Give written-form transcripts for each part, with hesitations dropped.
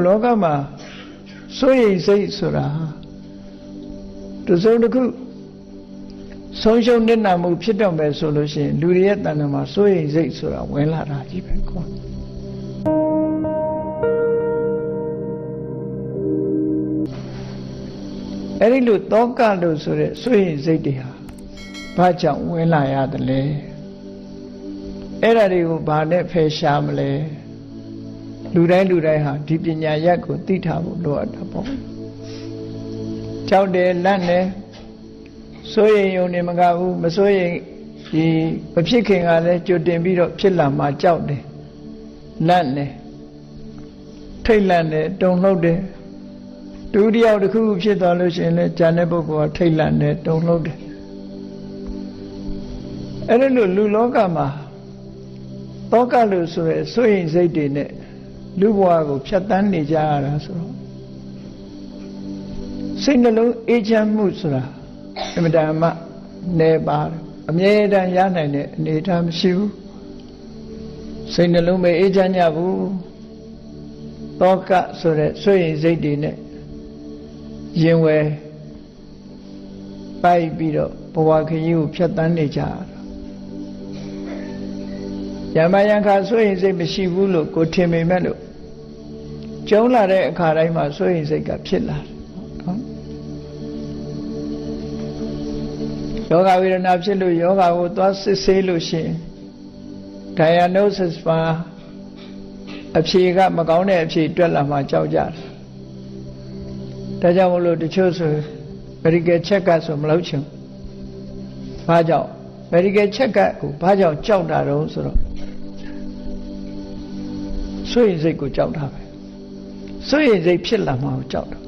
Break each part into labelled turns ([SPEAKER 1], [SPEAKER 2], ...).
[SPEAKER 1] လောကမှာစိုးရိမ်စိတ်ဆိုတာတစုံတစ်ခုဆုံးရှုံးနစ်နာမှုဖြစ်တော့မယ်ဆိုလို့ရှိရင်လူတွေရဲ့တဏ္ဍာမှာစိုးရိမ်စိတ်ဆိုတာဝင်လာတာကြီးပဲကွာအဲ့ဒီလိုတောကလို့ဆိုတဲ့စိုးရိမ်စိတ်တွေဟာဘာကြောင့်ဝင်လာရတယ်လဲအဲ့ဒါတွေကိုဘာနဲ့ဖယ်ရှားမလဲလူတိုင်းဟာဒီပညာရပ်ကိုသိထားဖို့လိုအပ်တာပေါ့ကြောက်တယ်လန့်တယ်စိုးရိမ်ယုံနေမကဘူးမစိုးရိမ်ဒီမဖြစ်ခင်ကလည်းကြိုတင်ပြီးတော့ဖြစ်လာမှကြောက်တယ်လန့်တယ်ထိတ်လန့်တယ်တုန်လှုပ်တယ်ဒုတိယတစ်ခုဖြစ်သွားလို့ရှိရင်လည်းဉာဏ်တဲ့ပုဂ္ဂိုလ်ကထိတ်လန့်တယ်တုန်လှုပ်တယ်အဲ့ဒါလို့လူလောကမှာတောကလို့ဆိုရယ်စိုးရိမ်စိတ်တွေနဲ့လူဘဝကိုဖြတ်တန်းနေကြရတာဆိုတော့စိတ်နှလုံးအေးချမ်းမှုဆိုတာအမှန်တမ်းမှနေပါတယ်အမြဲတမ်းရနိုင်တဲ့အနေအထားမရှိဘူးစိတ်နှလုံးမအေးချမ်းကြဘူးတောကဆိုတဲ့ဆွေရင်စိတ်တွေနဲ့ရင်ဝယ်ပိုက်ပြီးတော့ဘဝခရီးကိုဖြတ်တန်းနေကြရတာယမယံခါဆွေရင်စိတ်မရှိဘူးလို့ကိုထင်ပေမဲ့လို့ကျုံလာတဲ့အခါတိုင်းမှာဆွေရင်စိတ်ကဖြစ်လာတယ်ယောဂဝေဒနာဖြစ်လို့ယောဂကိုသွားစစ်ဆေးလို့ရှိရင် diagnosis မှာအဖြေကမကောင်းတဲ့အဖြေတွက်လာမှကြောက်ကြတယ်ဒါကြောင့်မလို့တချို့ဆို medical check up ဆိုမလုပ်ချင်ဘာကြောင့် medical check up ကိုဘာကြောင့်ကြောက်တာတုံးဆိုတော့ဆွေရင်စိတ်ကိုကြောက်တာပဲဆွေရင်စိတ်ဖြစ်လာမှကြောက်တာ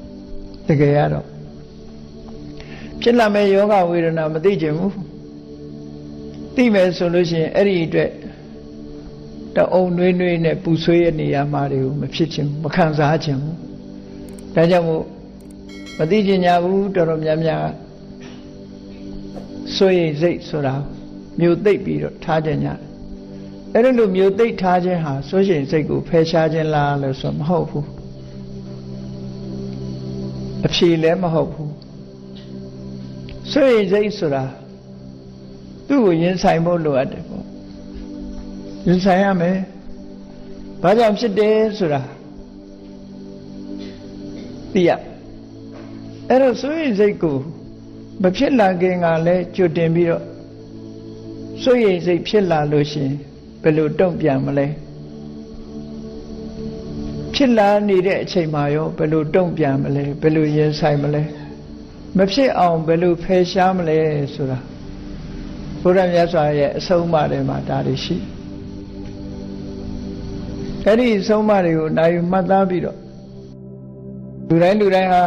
[SPEAKER 1] တကယ်ရတော့ဖြစ်လာမဲ့ယောဂဝေဒနာမသိချင်ဘူးသိမယ်ဆိုလို့ရှိရင်အဲ့ဒီအတွက်တအုံနှွေးနှွေးနဲ့ပူဆွေးရနေရမှာတွေကိုမဖြစ်ချင်မခံစားချင်ဘူးဒါကြောင့်မို့မသိချင်ကြဘူးတော်တော်များများဆွေးစိတ်ဆိုတာမျိုးသိပ်ပြီးတော့ထားကြတယ်အဲ့ဒါလိုမျိုးသိပ်ထားခြင်းဟာဆွေးရင်စိတ်ကိုဖယ်ရှားခြင်းလားလို့ဆိုမဟုတ်ဘူးအဖြေလည်းမဟုတ်ဘူးဆွေရင်စိတ်ဆိုတာသူ့ကိုရင်ဆိုင်ဖို့လိုအပ်တယ်ပေါ့ရင်ဆိုင်ရမယ်ဘာကြောင့်ဖြစ်တယ်ဆိုတာသိရအဲ့တော့ဆွေရင်စိတ်ကိုမဖြစ်လာခင်ကလည်းကြိုတင်ပြီးတော့ဆွေရင်စိတ်ဖြစ်လာလို့ရှိရင်ဘယ်လိုတုံ့ပြန်မလဲဖြစ်လာနေတဲ့အချိန်မှာရောဘယ်လိုတုံ့ပြန်မလဲဘယ်လိုရင်ဆိုင်မလဲမဖြစ်အောင်ဘယ်လိုဖယ်ရှားမလဲဆိုတာဘုရားမြတ်စွာရဲ့အဆုံးအမတွေမှာဒါတွေရှိအဲ့ဒီအဆုံးအမတွေကိုနိုင်မှတ်သားပြီးတော့လူတိုင်းဟာ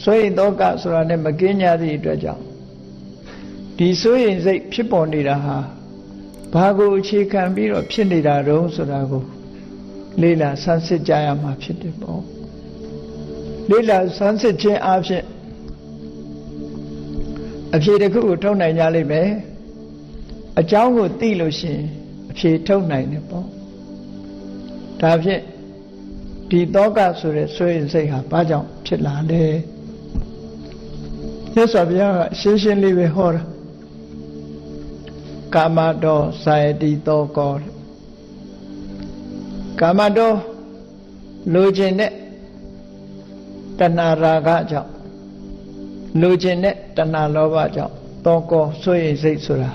[SPEAKER 1] ဆွေရင်တောကဆိုတာနဲ့မကင်းကြသည့်အတွက်ကြောင့်ဒီဆွေရင်စိတ်ဖြစ်ပေါ်နေတာဟာဘာကိုအခြေခံပြီးတော့ဖြစ်နေတာတုံးဆိုတာကိုလေ့လာဆန်းစစ်ကြရမှာဖြစ်တယ်ပေါ့လေ့လာဆန်းစစ်ခြင်းအပြင်အဖြေတစ်ခုကိုထုတ်နိုင်ကြလိမ့်မယ်အကြောင်းကိုသိလို့ရှိရင်အဖြေထုတ်နိုင်တယ်ပေါ့ဒါဖြင့်ဒီတောကဆိုတဲ့ဆွေရင်စိတ်ဟာဘာကြောင့်ဖြစ်လာလဲမြတ်စွာဘုရားကရှင်းရှင်းလေးပဲဟောတာကာမတောဇာယတိတောကောကာမတောလိုချင်တဲ့တဏှာရာဂကြောင့်လိုချင်တဲ့တဏှာလောဘကြောင့်တောကောဆွေရင်စိတ်ဆိုတာ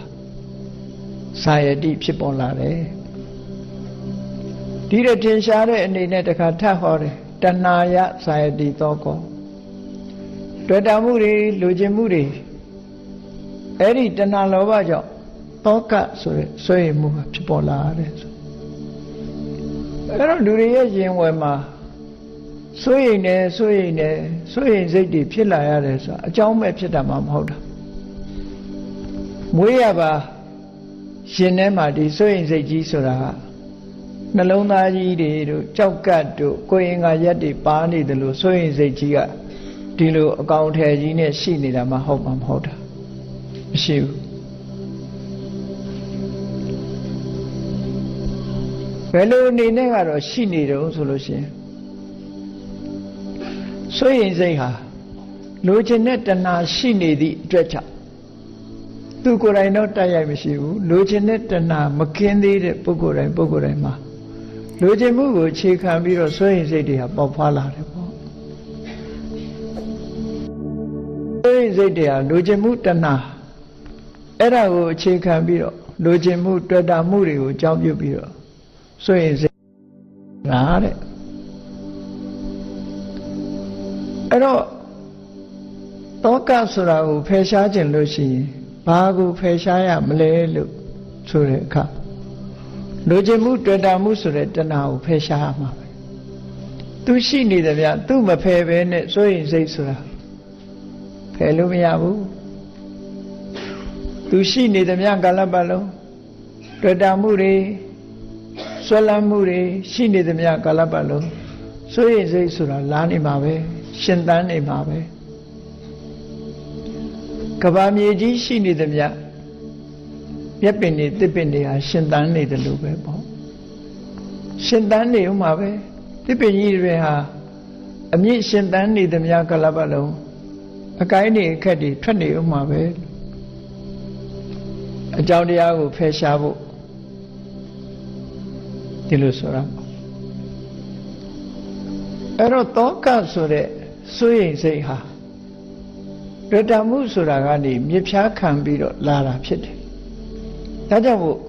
[SPEAKER 1] ဇာယတိဖြစ်ပေါ်လာတယ်ဒီတဲ့ထင်ရှားတဲ့အနေနဲ့တခါထပ်ဟောတယ်တဏှာယဇာယတိတောကောတွေ့တာမှုတွေလိုချင်မှုတွေအဲ့ဒီတဏှာလောဘကြောင့်တောကဆိုတဲ့ဆွေရင်မှုဖြစ်ပေါ်လာတယ်ဆိုအဲ့တော့လူတွေရဲ့ရင်ဝယ်မှာဆွေရင်စိတ်တွေဖြစ်လာရတယ်ဆိုတာအကြောင်းပဲဖြစ်တာမှမဟုတ်တာမွေးရပါရှင်ထဲမှာဒီဆွေရင်စိတ်ကြီးဆိုတာကနှလုံးသားကြီးတွေတို့ကြောက်ကတ်တို့ကိုယ်ရင်္ဂါရက်တွေပါနေတယ်လို့ဆွေရင်စိတ်ကြီးကဒီလိုအကောင်ထည်ကြီးနဲ့ရှိနေတာမှဟုတ်မှာမဟုတ်တာမရှိဘူးဘယ်လိုအနေနဲ့ကတော့ရှိနေတုံးဆိုလို့ရှိရင် စိုးရိမ်စိတ်ဟာလိုချင်တဲ့တဏှာရှိနေသည့်အတွက်ကြောင့်သူကိုယ်တိုင်တော့တိုက်ရိုက်မရှိဘူးလိုချင်တဲ့တဏှာမကင်းသေးတဲ့ပုဂ္ဂိုလ်တိုင်းမှာလိုချင်မှုကိုအခြေခံပြီးတော့စိုးရိမ်စိတ်တွေဟာပေါက်ဖွာလာတယ်ပေါ့စိုးရိမ်စိတ်တွေဟာလိုချင်မှုတဏှာအဲ့ဒါကိုအခြေခံပြီးတော့လိုချင်မှုတွေ့တာမှုတွေကိုအကြောင်းပြုပြီးတော့စိုးရိမ်စိတ်ငါတဲ့အဲ့တော့တောကဆိုတာကိုဖယ်ရှားခြင်းလို့ရှိရင်ဘာကိုဖယ်ရှားရမလဲလို့ဆိုတဲ့အခါလိုချင်မှုတွေ့တာမှုဆိုတဲ့တဏှာကိုဖယ်ရှားရမှာပဲသူရှိနေတယ်ဗျသူမဖယ်ဘဲနဲ့စိုးရိမ်စိတ်ဆိုတာဖယ်လို့မရဘူးသူရှိနေတယ်ဗျကာလပတ်လုံးတွေ့တာမှုတွေဆွဲလန်းမှုတွေရှိနေတယ်ဗျကာလပတ်လုံးစိုးရိမ်စိတ်ဆိုတာလာနေမှာပဲရှင်သန်နေမှာပဲကဘာမြေကြီးရှိနေသည်မြတ်မြက်ပင်တွေတစ်ပင်တွေဟာရှင်သန်နေတယ်လို့ပဲပေါ့ရှင်သန်နေဦးမှာပဲတစ်ပင်ကြီးတွေဟာအမြင့်ရှင်သန်နေသည်မြတ်ကလပ်ပတ်လုံးအကိုင်းတွေအခက်တွေထွက်နေဦးမှာပဲအကြောင်းတရားကိုဖယ်ရှားဖို့ဒီလိုဆိုတာအဲ့တော့တောကဆိုတဲ့စိုးရိမ်စိတ်ဟာတွေ့တာမှုဆိုတာကနေမြစ်ဖြားခံပြီးတော့လာတာဖြစ်တယ်။ဒါကြောင့်မို့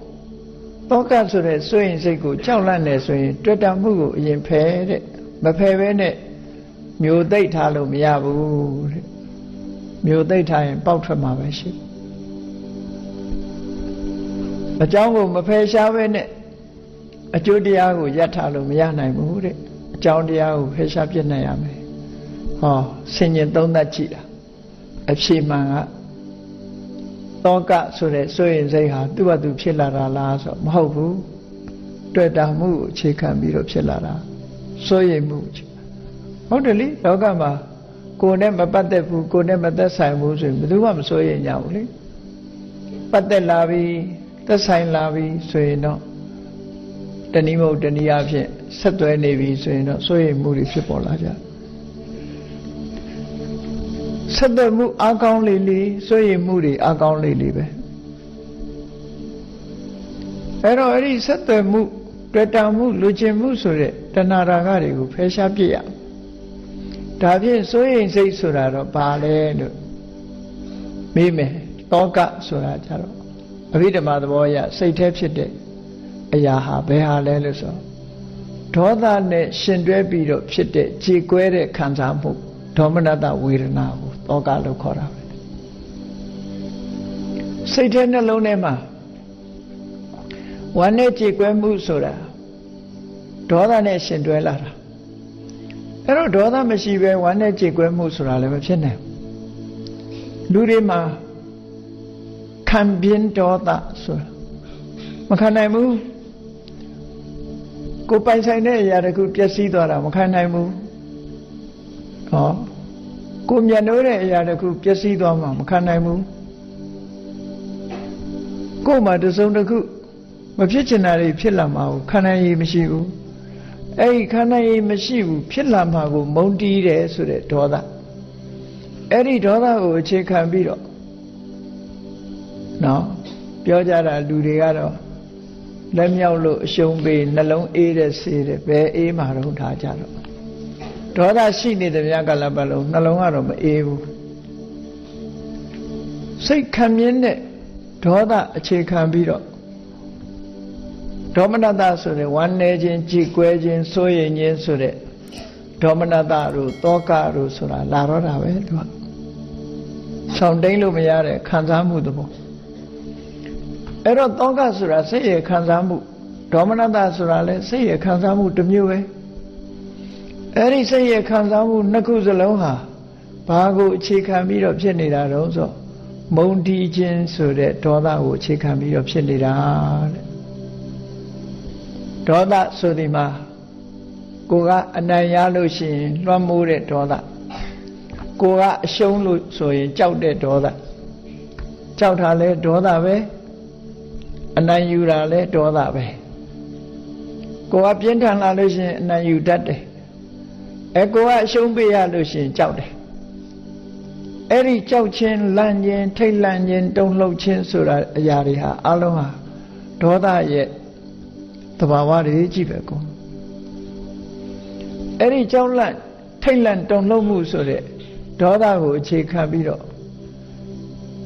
[SPEAKER 1] တောကဆိုတဲ့စိုးရိမ်စိတ်ကိုကြောက်လန့်နေဆိုရင်တွေ့တာမှုကိုအရင်ဖယ်တဲ့မဖယ်ဘဲနဲ့မျိုးသိပ်ထားလို့မရဘူးတဲ့မျိုးသိပ်ထားရင်ပေါက်ထွက်မှာပဲရှိအကြောင်းကိုမဖယ်ရှားဘဲနဲ့အကျိုးတရားကိုရပ်ထားလို့မရနိုင်ဘူးတဲ့အကြောင်းတရားကိုဖယ်ရှားပြစ်နိုင်ရမယ်ဟောဆင်ញင်သုံးသပ်ကြည့်တာအဖြေမှန်ကတောကဆိုတဲ့စိုးရိမ်စိတ်ဟာသူ့ဘာသူဖြစ်လာတာလားဆိုမဟုတ်ဘူးတွေ့တာမှုကိုအခြေခံပြီးတော့ဖြစ်လာတာစိုးရိမ်မှုဟုတ်တယ်လေလောကမှာကိုယ်နဲ့မပတ်သက်ဘူးကိုယ်နဲ့မသက်ဆိုင်ဘူးဆိုရင်ဘယ်သူမှမစိုးရိမ်ကြဘူးလေပတ်သက်လာပြီသက်ဆိုင်လာပြီဆိုရင်တော့တဏှိမဟုတ်တဏှိအဖြစ်ဆက်သွဲနေပြီဆိုရင်တော့စိုးရိမ်မှုတွေဖြစ်ပေါ်လာကြဆက်သွယ်မှုအကောင်းလေးလေးစိုးရိမ်မှုတွေအကောင်းလေးလေးပဲအဲ့တော့အဲ့ဒီဆက်သွယ်မှုတွေ့တာမှုလူကျင်မှုဆိုတဲ့တဏှာရာဂတွေကိုဖယ်ရှားပြစ်ရဒါဖြင့်စိုးရိမ်စိတ်ဆိုတာတော့ဘာလဲလို့မေးမယ်တောကဆိုတာကြတော့အဘိဓမ္မာသဘောအရစိတ်แท้ဖြစ်တဲ့အရာဟာဘယ်ဟာလဲလို့ဆိုဒေါသနဲ့ရှင်တွဲပြီးတော့ဖြစ်တဲ့ကြေကွဲတဲ့ခံစားမှုဒေါမနတဝေဒနာကိုတောကလို့ခေါ်တာပဲစိတ်ထဲနှလုံးထဲမှာဝမ်းနဲ့ကြေကွဲမှုဆိုတာဒေါသနဲ့ရှင်တွဲလာတာအဲ့တော့ဒေါသမရှိဘဲဝမ်းနဲ့ကြေကွဲမှုဆိုတာလည်းမဖြစ်နိုင်လူတွေမှာခံပြင်းဒေါသဆိုတာမခံနိုင်ဘူးကိုပိုင်ဆိုင်တဲ့အရာတခုပျက်စီးသွားတာမခံနိုင်ဘူးဟောကိုမျက်နှိုးတဲ့အရာတခုပျက်စီးသွားမှမခံနိုင်ဘူးကို့မှာတစုံတစ်ခုမဖြစ်ချင်တာတွေဖြစ်လာမှာကိုခံနိုင်ရည်မရှိဘူးအဲ့ဒီခံနိုင်ရည်မရှိဘူးဖြစ်လာမှာကိုမုန်းတီးတယ်ဆိုတဲ့ဒေါသအဲ့ဒီဒေါသကိုအခြေခံပြီးတော့နော်ပြောကြတာလူတွေကတော့လက်မြောက်လို့အရှုံးပေးနှလုံးအေးတဲ့စေးတဲ့ဘယ်အေးမှာတော့ထားကြတော့ဒေါသရှိနေတဲ့မြတ်ကလပတ်လုံးနှလုံးကတော့မအေးဘူးစိတ်ခံမြင်တဲ့ဒေါသအခြေခံပြီးတော့ဒေါမနတဆိုတဲ့ဝမ်းနည်းခြင်းကြည်ကွဲခြင်းစိုးရိမ်ခြင်းဆိုတဲ့ဒေါမနတတို့တောကတို့ဆိုတာလာတော့တာပဲသူကဆောင်တိန်လို့မရတဲ့ခံစားမှုသဘောအဲ့တော့တောကဆိုတာစိတ်ရဲ့ခံစားမှုဒေါမနတဆိုတာလည်းစိတ်ရဲ့ခံစားမှုတစ်မျိုးပဲအဲ့ဒီစိတ်ရဲ့ခံစားမှုနှစ်ခုစလုံးဟာဘာကိုအခြေခံပြီးတော့ဖြစ်နေတာတော့ဆိုမုန်းတီးခြင်းဆိုတဲ့ဒေါသကိုအခြေခံပြီးတော့ဖြစ်နေတာတဲ့ဒေါသဆိုဒီမှာကိုကအနိုင်ရလို့ရှိရင်လွှမ်းမိုးတဲ့ဒေါသကိုကအရှုံးလို့ဆိုရင်ကြောက်တဲ့ဒေါသကြောက်တာလဲဒေါသပဲအနိုင်ယူတာလဲဒေါသပဲကိုကပြင်းထန်လာလို့ရှိရင်အနိုင်ယူတတ်တယ် ကိုကအရှုံးပေးရလို့ရှိရင်ကြောက်တယ်အဲ့ဒီကြောက်ခြင်းလန့်ခြင်းထိတ်လန့်ခြင်းတုန်လှုပ်ခြင်းဆိုတာအရာတွေဟာအလုံးဟာဒေါသရဲ့သဘာဝတွေကြီးပဲကောအဲ့ဒီကြောက်လန့်ထိတ်လန့်တုန်လှုပ်မှုဆိုတဲ့ဒေါသကိုအခြေခံပြီးတော့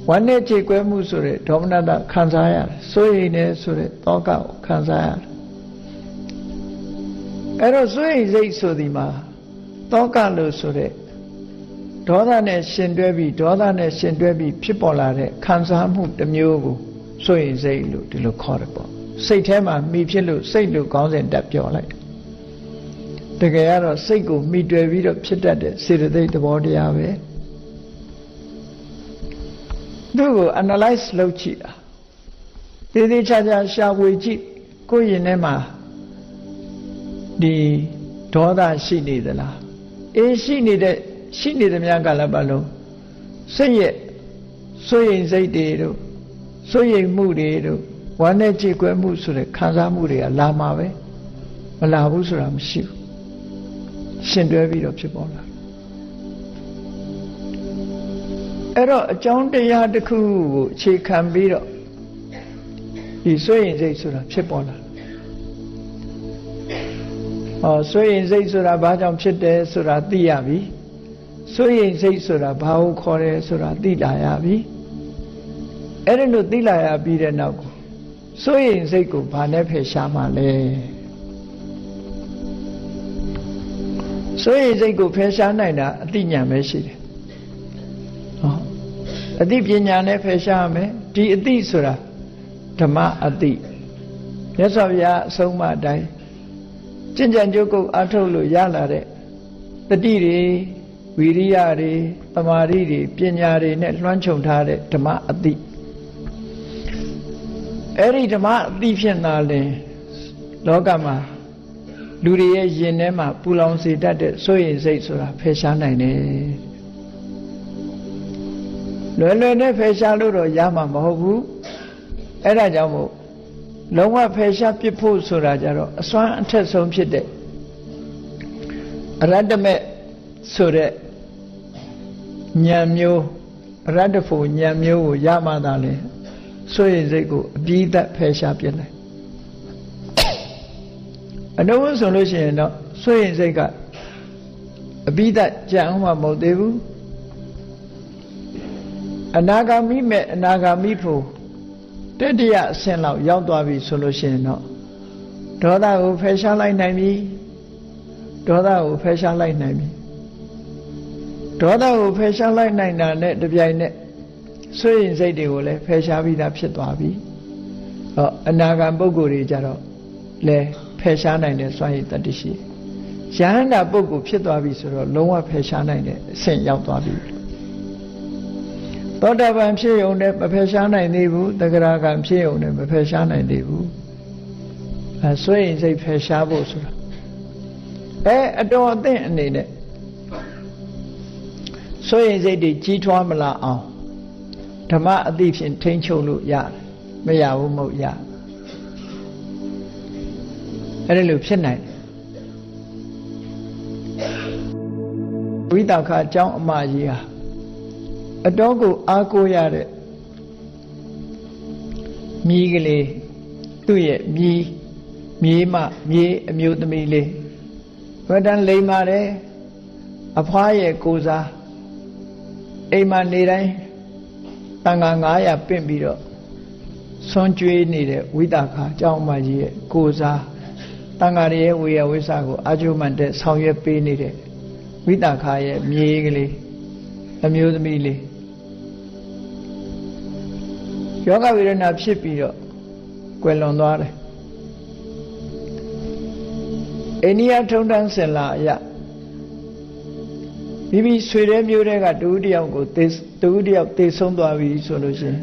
[SPEAKER 1] ဝမ်းနဲ့ကြေကွဲမှုဆိုတဲ့ဒေါမနတခံစားရတယ်စိုးရိမ်နေဆိုတဲ့သောကကိုခံစားရတယ်အဲ့တော့စိုးရိမ်စိတ်ဆိုဒီမှာသောကလို့ဆိုတဲ့ဒေါသနဲ့ရှင်တွဲပြီးဖြစ်ပေါ်လာတဲ့ခံစားမှုတစ်မျိုးကိုစိုးရိမ်စိတ်လို့ဒီလိုခေါ်တယ်ပေါ့စိတ်ထဲမှာမိဖြစ်လို့စိတ်လို့ခေါင်းစဉ်တက်ပြောလိုက်တကယ်ကတော့စိတ်ကိုမိတွယ်ပြီးတော့ဖြစ်တတ်တဲ့စေတသိက်သဘောတရားပဲသူ့ကို analyze လုပ်ကြည့်တာသေသေးချာချာရှာဖွေကြည့်ကိုယ့်ရင်ထဲမှာဒီဒေါသရှိနေသလားရှိနေတဲ့များကလည်းဘာလို့စိတ်ရဲ့စိုးရိမ်စိတ်တွေတို့စိုးရိမ်မှုတွေတို့ဝမ်းနဲ့ကြေကွဲမှုဆိုတဲ့ခံစားမှုတွေကလာမှာပဲမလာဘူးဆိုတာမရှိဘူးရှင်တွဲပြီးတော့ဖြစ်ပေါ်လာအဲ့တော့အကြောင်းတရားတစ်ခုကိုအခြေခံပြီးတော့ဒီစိုးရိမ်စိတ်ဆိုတာဖြစ်ပေါ်လာစိုးရိမ်စိတ်ဆိုတာဘာကြောင့်ဖြစ်တယ်ဆိုတာသိရပြီစိုးရိမ်စိတ်ဆိုတာဘာကိုခေါ်တယ်ဆိုတာသိလာရပြီအဲ့ဒါလို့သိလာရပြီးတဲ့နောက်ကိုစိုးရိမ်စိတ်ကိုဘာနဲ့ဖယ်ရှားမှလဲစိုးရိမ်စိတ်ကိုဖယ်ရှားနိုင်တာအသိဉာဏ်ပဲရှိတယ်အသိပညာနဲ့ဖယ်ရှားရမယ်ဒီအသိဆိုတာဓမ္မအသိမြတ်စွာဘုရားအဆုံးအမအတိုင်းကျင့်ကြံကြိုးကုပ်အားထုတ်လို့ရလာတဲ့တတိတွေဝီရိယတွေသမာဓိတွေပညာတွေနဲ့လွှမ်းခြုံထားတဲ့ဓမ္မအသိအဲ့ဒီဓမ္မအသိဖြင့်သာလျှင်လောကမှာလူတွေရဲ့ယင်ထဲမှာပူလောင်စေတတ်တဲ့စိုးရိမ်စိတ်ဆိုတာဖယ်ရှားနိုင်တယ်လွယ်လွယ်နဲ့ဖယ်ရှားလို့တော့ရမှာမဟုတ်ဘူးအဲ့ဒါကြောင့်မို့လုံးဝဖယ်ရှားပစ်ဖို့ဆိုတာကြတော့အစွမ်းအထက်ဆုံးဖြစ်တဲ့အရတ္တမေဆိုတဲ့ဉာဏ်မျိုးအရတ္တဖို့ဉာဏ်မျိုးကိုရမှသာလေစိုးရိမ်စိတ်ကိုအပြီးသက်ဖယ်ရှားပြစ်လိုက်အနုဝဆိုလို့ရှိရင်တော့စိုးရိမ်စိတ်ကအပြီးသက်ကြံအောင်မဟုတ်သေးဘူးအနာဂါမိမဲ့အနာဂါမိဖို့တတိယအဆင့်လောက်ရောက်သွားပြီဆိုလို့ရှိရင်တော့ဒေါသကိုဖယ်ရှားလိုက်နိုင်ပြီဒေါသကိုဖယ်ရှားလိုက်နိုင်ပြီဒေါသကိုဖယ်ရှားလိုက်နိုင်တာနဲ့တပြိုင်နက်စိုးရိမ်စိတ်တွေကိုလည်းဖယ်ရှားပြီးသားဖြစ်သွားပြီအနာဂံပုဂ္ဂိုလ်တွေကြတော့လဲဖယ်ရှားနိုင်တဲ့စွမ်းရည်တတ္တိရှိယဟန္တာပုဂ္ဂိုလ်ဖြစ်သွားပြီဆိုတော့လုံးဝဖယ်ရှားနိုင်တဲ့အဆင့်ရောက်သွားပြီသောတာပန်ဖြစ်ုံနဲ့မဖယ်ရှားနိုင်သေးဘူးသဂရဂံဖြစ်ုံနဲ့မဖယ်ရှားနိုင်သေးဘူးဆွေးရင်စိတ်ဖယ်ရှားဖို့ဆိုတာအတော်အသင့်အနေနဲ့ဆွေးရင်စိတ်တွေကြီးထွားမလာအောင်ဓမ္မအသိဖြင့်ထိန်းချုပ်လို့ရတယ်မရဘူးမဟုတ်ရအဲ့ဒါလို့ဖြစ်နိုင်ဝိတ္တခအကြောင်းအမကြီးဟာအတော်ကိုအားကိုးရတဲ့မြည်ကလေးသူ့ရဲ့မြည်အမျိုးသမီးလေးဝတ္တန်လိမ္မာတယ်အဖွားရဲ့ကိုစားအိမ်မှာနေတိုင်းတန်ခါ900ပင့်ပြီးတော့ဆွန်ကျွေးနေတဲ့ဝိတ္တခအကြောင်းမကြီးရဲ့ကိုစားတန်ခါရဲ့ဝေယဝိဆကိုအာကျုမှန်တဲ့ဆောင်ရွက်ပေးနေတဲ့ဝိတ္တခရဲ့မြည်ကလေးအမျိုးသမီးလေးယောဂဝေဒနာဖြစ်ပြီးတော့ကွယ်လွန်သွားတယ်အိန္ဒိယထုံတန်းစင်လာအရမိဆွေတဲ့မျိုးတွေကတူတယောက်သေဆုံးသွားပြီဆိုလို့ရှိရင်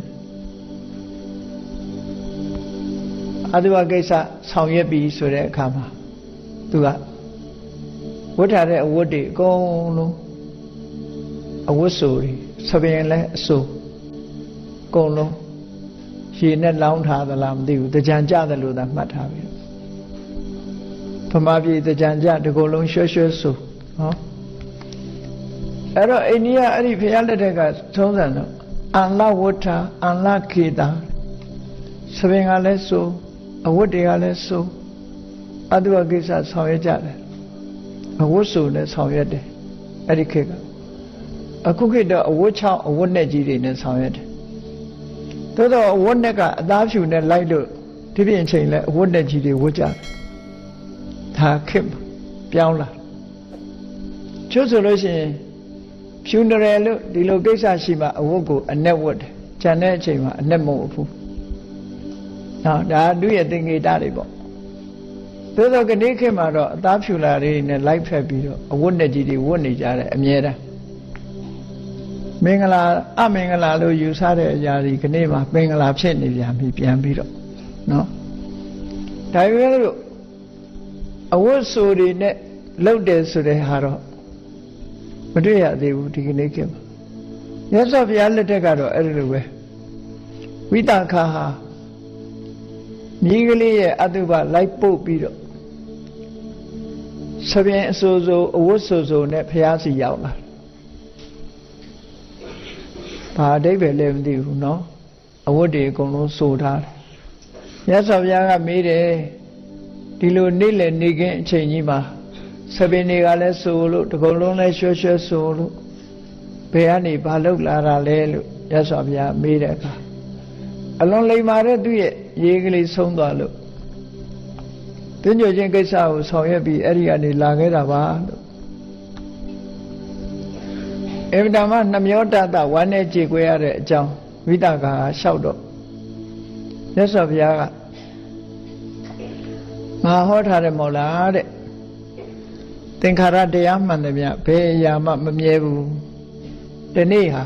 [SPEAKER 1] အတုဝကိစ္စဆောင်ရွက်ပြီးဆိုတဲ့အခါမှာသူကဝတ်ထားတဲ့အဝတ်တွေအကုန်လုံးအဝတ်ဆိုတွေဆပင်လည်းအဆိုအကုန်လုံးရေနဲ့လောင်းထားသလားမသိဘူးတကြံကြတယ်လို့သာမှတ်ထားပြီဗမာပြည်တကြံကြဒီကုလုံးရွှဲဆို နော်အဲ့တော့အိန္ဒိယအဲ့ဒီဘုရားလက်ထက်ကထုံးစံတော့အန္လဝဋ္ဌအန္လခေတာသဘင်ကလည်းဆိုအဝတ်တွေကလည်းဆိုအတုဝကိစ္စဆောင်ရွက်ကြတယ်အဝတ်ဆိုနဲ့ဆောင်ရွက်တယ်အဲ့ဒီခေတ်ကအခုခေတ်တော့အဝတ်ချောင်းအဝတ်နဲ့ကြီးတွေနဲ့ဆောင်ရွက်တယ်သို့တော့အဝတ်နဲ့ကအသားဖြူနဲ့လိုက်လို့ဒီပြင်ချိန်လဲအဝတ်နဲ့ကြီးတွေဝတ်ကြတယ်ဒါခေတ်ပြောင်းလာကျို့ဆိုလို့ရှိရင်ဖြူနေတယ်လို့ဒီလိုကိစ္စရှိမှအဝတ်ကိုအနက်ဝတ်တယ်ဂျန်တဲ့အချိန်မှာအနက်မဟုတ်ဘူးနော်ဒါသူရဲ့သင်္ကေတတွေပေါ့သို့တော့ကနေ့ခေတ်မှာတော့အသားဖြူလာတွေနဲ့လိုက်ဖက်ပြီးတော့အဝတ်နဲ့ကြီးတွေဝတ်နေကြတယ်အမြဲတမ်းမင်္ဂလာအမင်္ဂလာလို့ယူဆတဲ့အရာဒီကနေ့မှာမင်္ဂလာဖြစ်နေပြန်ပြီပြန်ပြီးတော့နော်ဒါပေမဲ့လို့အဝတ်ဆိုတွေနဲ့လှုပ်တယ်ဆိုတဲ့ဟာတော့မတွေ့ရသေးဘူးဒီကနေ့ခေတ်မှာမြတ်စွာဘုရားလက်ထက်ကတော့အဲ့လိုပဲဝိသခာဟာမိကလေးရဲ့အတုပလိုက်ပုတ်ပြီးတော့သဘင်အစိုးစိုးအဝတ်ဆိုဆိုနဲ့ဘုရားစီရောက်လာဘာအဓိပ္ပာယ်လဲမသိဘူးနော်အဝတ်တွေအကုန်လုံးဆိုထားတယ်မြတ်စွာဘုရားကမေးတယ်ဒီလိုနေ့လည်နေခင်းအချိန်ကြီးမှာသဘင်တွေကလည်းဆိုလို့ဒီကုလုံးလည်းရွှဲရွှဲဆိုလို့ဘယ်ကနေဘာလုပ်လာတာလဲလို့မြတ်စွာဘုရားမေးတဲ့အခါအလွန်လိမ္မာတဲ့သူ့ရဲ့ရေးကလေးဆုံးသွားလို့သင်္ကြန်ချင်းကိစ္စကိုဆောင်ရွက်ပြီးအဲ့ဒီကနေလာခဲ့တာပါလို့အဗ္ဗဓမ္မနှမျောတတဝမ်းနဲ့ကြေကွဲရတဲ့အကြောင်းဝိသကာလျှောက်တော့မြတ်စွာဘုရားကငါဟောထားတယ်မဟုတ်လားတဲ့သင်္ခါရတရားမှန်တယ်ဗျဘယ်အရာမှမမြဲဘူးဒီနေ့ဟာ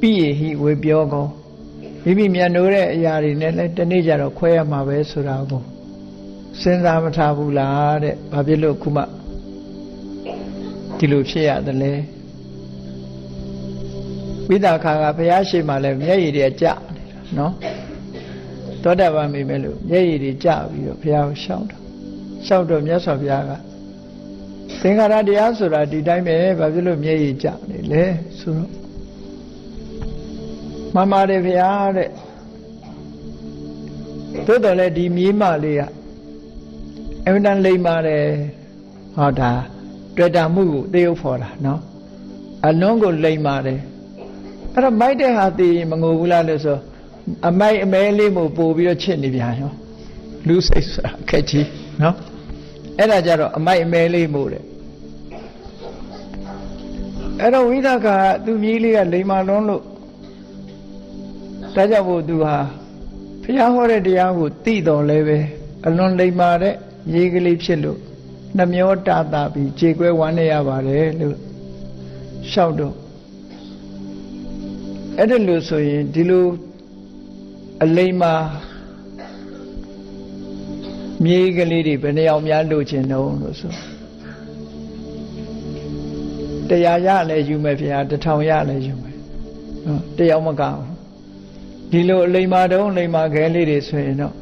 [SPEAKER 1] ပိယဟိဝေပြောကောမိမိမြတ်နိုးတဲ့အရာတွေနဲ့လည်းဒီနေ့ကျတော့ခွဲရမှာပဲဆိုတာကိုစဉ်းစားမထားဘူးလားတဲ့ဘာဖြစ်လို့ခုမှဒီလိုဖြစ်ရတယ်လဲဝိသခာကဘုရားရှိမှလည်းမျက်ရည်တွေကျနေတာနော်သောတာပန်မိမယ်လို့မျက်ရည်တွေကျပြီးတော့ဘုရားကိုရှောက်တော့မြတ်စွာဘုရားကသင်္ခါရတရားဆိုတာဒီတိုင်းပဲဘာဖြစ်လို့မျက်ရည်ကျနေလဲဆိုတော့မှန်ပါတယ်ဗျာတဲ့သို့တော်လည်းဒီမြေးမလေးကအမှန်တန်လိမ္မာတယ်ဟောဒါတွေ့တာမှုကိုသေုပ်ဖော်တာနော်အလွန်ကိုလိမ္မာတယ်အဲ့တော့မိုက်တဲ့ဟာသိရင်မငိုဘူးလားလို့ဆိုအမိုက်အမဲလေးမို့ပို့ပြီးတော့ချစ်နေပြန်ရောလူစိတ်ဆိုတာအခက်ကြီးနော်အဲ့ဒါကြတော့အမိုက်အမဲလေးမို့တဲ့အဲ့တော့ဝိသကသူမြေးလေးကလိမ္မာလွန်းလို့ဒါကြောင့်မို့သူဟာဘုရားဟောတဲ့တရားကိုသိတော်လဲပဲအလွန်လိမ္မာတဲ့ရေးကလေးဖြစ်လို့နှမျောတာတာပြီးကြေကွဲဝမ်းနေရပါတယ်လို့လျှောက်တော့အဲ့ဒါလို့ဆိုရင်ဒီလိုအလိမ္မာမြေကလေးတွေဘယ်နှယောက်များလိုချင်တော့လို့ဆိုတရားရလဲယူမယ်ဗျာ1000ရလဲယူမယ်နော်တယောက်မကဘူးဒီလိုအလိမ္မာတုံးအလိမ္မာခဲလေးတွေဆိုရင်တော့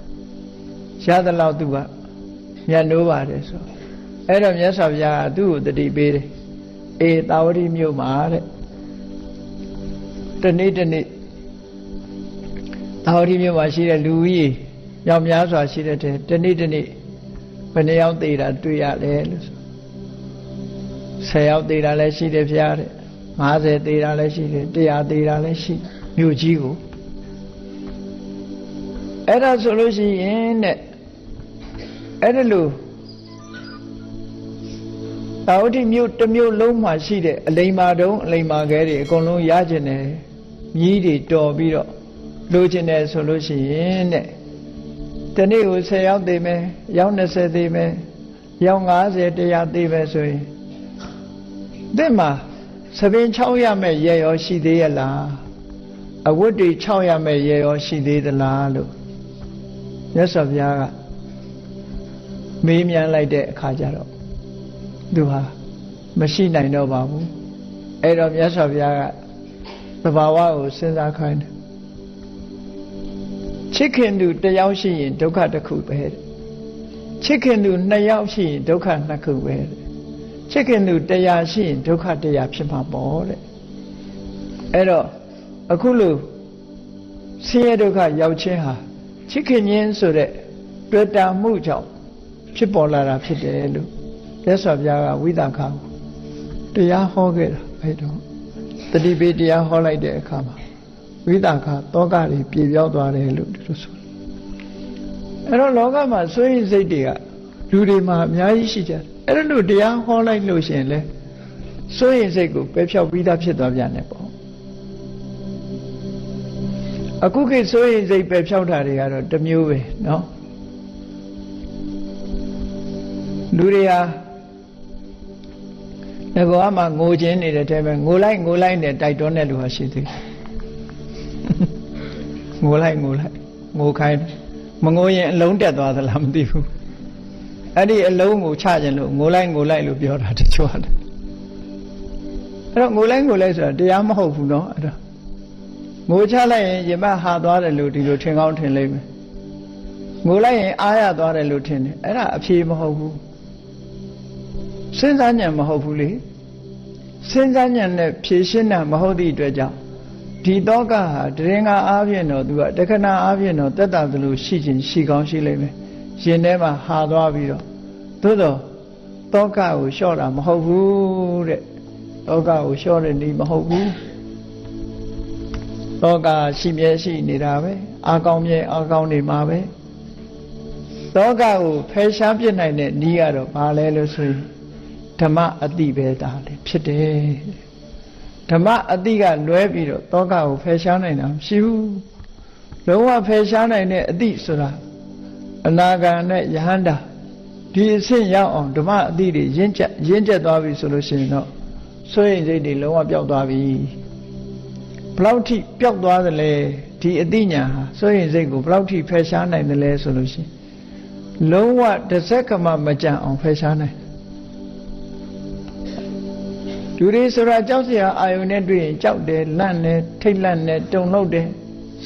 [SPEAKER 1] ရသလောက်သူကမြတ်နိုးပါတယ်ဆိုအဲ့တော့မြတ်စွာဘုရားကသူ့ကိုတတိပေးတယ်အေးသာဝတိမြို့မှာတဲ့တနေ့သာဝတိမြို့မှာရှိတဲ့လူကြီးရောင်များစွာရှိတဲ့တနေ့ဘယ်နှယောက်သေးတာတွေ့ရလဲလို့ဆို10ယောက်သေးတာလည်းရှိတယ်ဗျာတဲ့50သေးတာလည်းရှိတယ်100သေးတာလည်းရှိမြို့ကြီးကိုအဲ့ဒါဆိုလို့ရှိရင်တဲ့အဲ့ဒါလို့သာဝတိမြို့တစ်မြို့လုံးမှာရှိတဲ့အလိမ္မာတုံးအလိမ္မာခဲတွေအကုန်လုံးရကျင်တယ်မြည်တွေတော်ပြီးတော့လိုချင်တယ်ဆိုလို့ရှိရင်တဲ့ဒီနေ့ကို10ယောက်သေးမယ်ယောက်20သေးမယ်ယောက်50 100သေးမယ်ဆိုရင်ဒီမှာသပင်6ရမဲ့ရေရောရှိသေးရဲ့လားအဝတ်တွေ6ရမဲ့ရေရောရှိသေးသလားလို့မြတ်စွာဘုရားကမေးမြန်းလိုက်တဲ့အခါကျတော့သူဟာမရှိနိုင်တော့ပါဘူးအဲ့တော့မြတ်စွာဘုရားကသဘာဝကိုစဉ်းစားခိုင်းတယ်ချစ်ခင်သူတစ်ယောက်ရှိရင်ဒုက္ခတစ်ခုပဲချစ်ခင်သူ2ယောက်ရှိရင်ဒုက္ခ2ခုပဲ ချစ်ခင်သူတရားရှိရင်ဒုက္ခတရားဖြစ်မှာပေါ့တဲ့အဲ့တော့အခုလို့ဆင်းရဲဒုက္ခရောက်ခြင်းဟာချစ်ခင်ခြင်းဆိုတဲ့တွေ့တာမှုကြောင့်ဖြစ်ပေါ်လာတာဖြစ်တယ်လို့မြတ်စွာဘုရားကဝိသခာကိုတရားဟောခဲ့တာအဲ့တော့တတိပိတရားဟောလိုက်တဲ့အခါမှာဝိသခာတောကတွေပြေပြောက်သွားတယ်လို့ဒီလိုဆိုအဲ့တော့လောကမှာစွန့်ရင်စိတ်တွေကလူတွေမှာအများကြီးရှိကြတယ်အဲ့လိုတရားဟောလိုက်လို့ရှိရင်လေစွန့်ရင်စိတ်ကိုပယ်ဖြောက်ပြီးသားဖြစ်သွားပြန်တယ်ပေါ့အခုခေတ်စွန့်ရင်စိတ်ပယ်ဖြောက်တာတွေကတော့တစ်မျိုးပဲเนาะလူတွေဟာငကောမှငိုခြင်းနေတဲ့တဲပဲငိုလိုက်နဲ့တိုက်တွန်းတဲ့လူဟာရှိသေးတယ်ငိုလိုက်ငိုခိုင်းမငိုရင်အလုံးတက်သွားသလားမသိဘူးအဲ့ဒီအလုံးကိုချခြင်းလို့ငိုလိုက်လို့ပြောတာတချို့ရတယ်အဲ့တော့ငိုလိုက်ဆိုတာတရားမဟုတ်ဘူးเนาะအဲ့တော့ငိုချလိုက်ရင်ရင်မဟာသွားတယ်လို့ဒီလိုထင်ကောင်းထင်လိမ့်မယ်ငိုလိုက်ရင်အားရသွားတယ်လို့ထင်တယ်အဲ့ဒါအဖြေမဟုတ်ဘူးစဉ်းစားဉာဏ်မဟုတ်ဘူးလေစဉ်းစားဉာဏ်နဲ့ဖြေရှင်းတာမဟုတ်သည့်အတွက်ကြောင့်ဒီတောကဟာတရင်ကအားဖြင့်တော့သူကတခဏအားဖြင့်တော့တက်တာသလိုရှိခြင်းရှိကောင်းရှိလိမ့်မယ်ရင်ထဲမှာဟာသွားပြီးတော့သို့တော့တောကကိုလျှော့တာမဟုတ်ဘူးတဲ့တောကကိုလျှော့တဲ့နည်းမဟုတ်ဘူးတောကရှိမြဲရှိနေတာပဲအာကောင်းမြဲအာကောင်းနေမှာပဲတောကကိုဖယ်ရှားပြစ်နိုင်တဲ့နည်းကတော့ဘာလဲလို့ဆိုရင်ဓမ္မအတိပဲဒါလေဖြစ်တယ်ဓမ္မအတိကလွဲပြီးတော့တောကကိုဖယ်ရှားနိုင်တာမရှိဘူးလုံးဝဖယ်ရှားနိုင်တဲ့အတိဆိုတာအနာဂတ်နဲ့ယဟန္တာဒီအဆင့်ရောက်အောင်ဓမ္မအတိတွေရင့်ကျက်သွားပြီဆိုလို့ရှိရင်တော့စွန့်ရင်စိတ်တွေလုံးဝပျောက်သွားပြီဘလောက်ထိပျောက်သွားသလဲဒီအတိညာဟာစွန့်ရင်စိတ်ကိုဘလောက်ထိဖယ်ရှားနိုင်သလဲဆိုလို့ရှိရင်လုံးဝတစ်စက္ကမှမကြံအောင်ဖယ်ရှားနိုင်လူတွေဆိုတာကြောက်စရာအာယုန်နဲ့တွေ့ရင်ကြောက်တယ်လန့်တယ်ထိတ်လန့်တယ်တုန်လှုပ်တယ်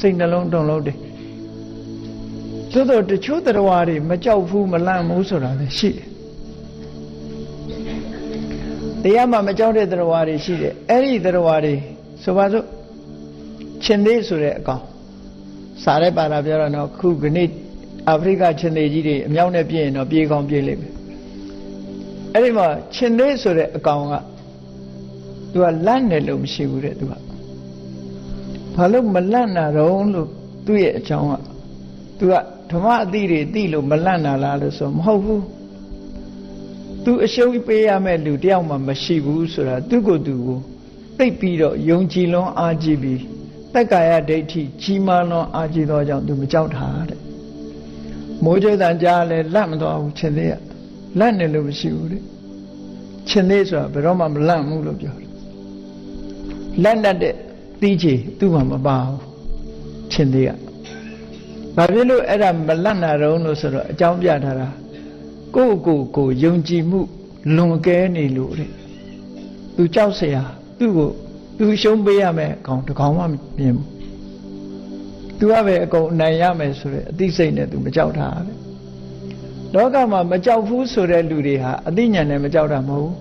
[SPEAKER 1] စိတ်နှလုံးတုန်လှုပ်တယ်သို့တော့တချို့တရားတွေမကြောက်ဘူးမလန့်ဘူးဆိုတာလည်းရှိတယ်တရားမှမကြောက်တဲ့တရားတွေရှိတယ်အဲ့ဒီတရားတွေဆိုပါစို့ချင်းသေးဆိုတဲ့အကောင်စားရဲပါတာပြောတော့ခုကနေ့အာဖရိကချင်းသေးကြီးတွေအမြောက်နဲ့ပြည့်ရင်တော့ပြေးကောင်းပြေးလိမ့်မယ်အဲ့ဒီမှာချင်းသေးဆိုတဲ့အကောင်ကသူကလန့်တယ်လို့မရှိဘူးတဲ့သူကဘာလို့မလန့်တာတော့လို့သူ့ရဲ့အကြောင်းကသူကဓမ္မအတိတွေသိလို့မလန့်တာလားလို့ဆိုမဟုတ်ဘူးသူအရှုံးပေးရမဲ့လူတယောက်မှမရှိဘူးဆိုတာသူ့ကိုယ်သူကိုသိပြီးတော့ယုံကြည်လွန်အားကြီးပြီးတက္ကာယဒိဋ္ဌိကြီးမားလွန်အားကြီးသောကြောင့်သူမကြောက်တာတဲ့မိုးကြိုးတန်ကြားလဲလန့်မသွားဘူးချင်းသေးကလန့်တယ်လို့မရှိဘူးတဲ့ချင်းသေးဆိုတာဘယ်တော့မှမလန့်ဘူးလို့ပြောတယ်လန့်တဲ့သီးချေသူ့မှာမပါဘူးချင်းသေးကဘာဖြစ်လို့အဲ့ဒါမလန့်တာတော့လို့ဆိုတော့အကြောင်းပြထားတာကိုယုံကြည်မှုလွန်ကဲနေလို့တဲ့သူကြောက်เสียသူ့ကိုသူရှုံးပေးရမယ်အကောင်တကောင်မှမမြင်ဘူးသူကပဲအကုန်အနိုင်ရမယ်ဆိုတဲ့အသိစိတ်နဲ့သူမကြောက်တာပဲလောကမှာမကြောက်ဘူးဆိုတဲ့လူတွေဟာအသိဉာဏ်နဲ့မကြောက်တာမဟုတ်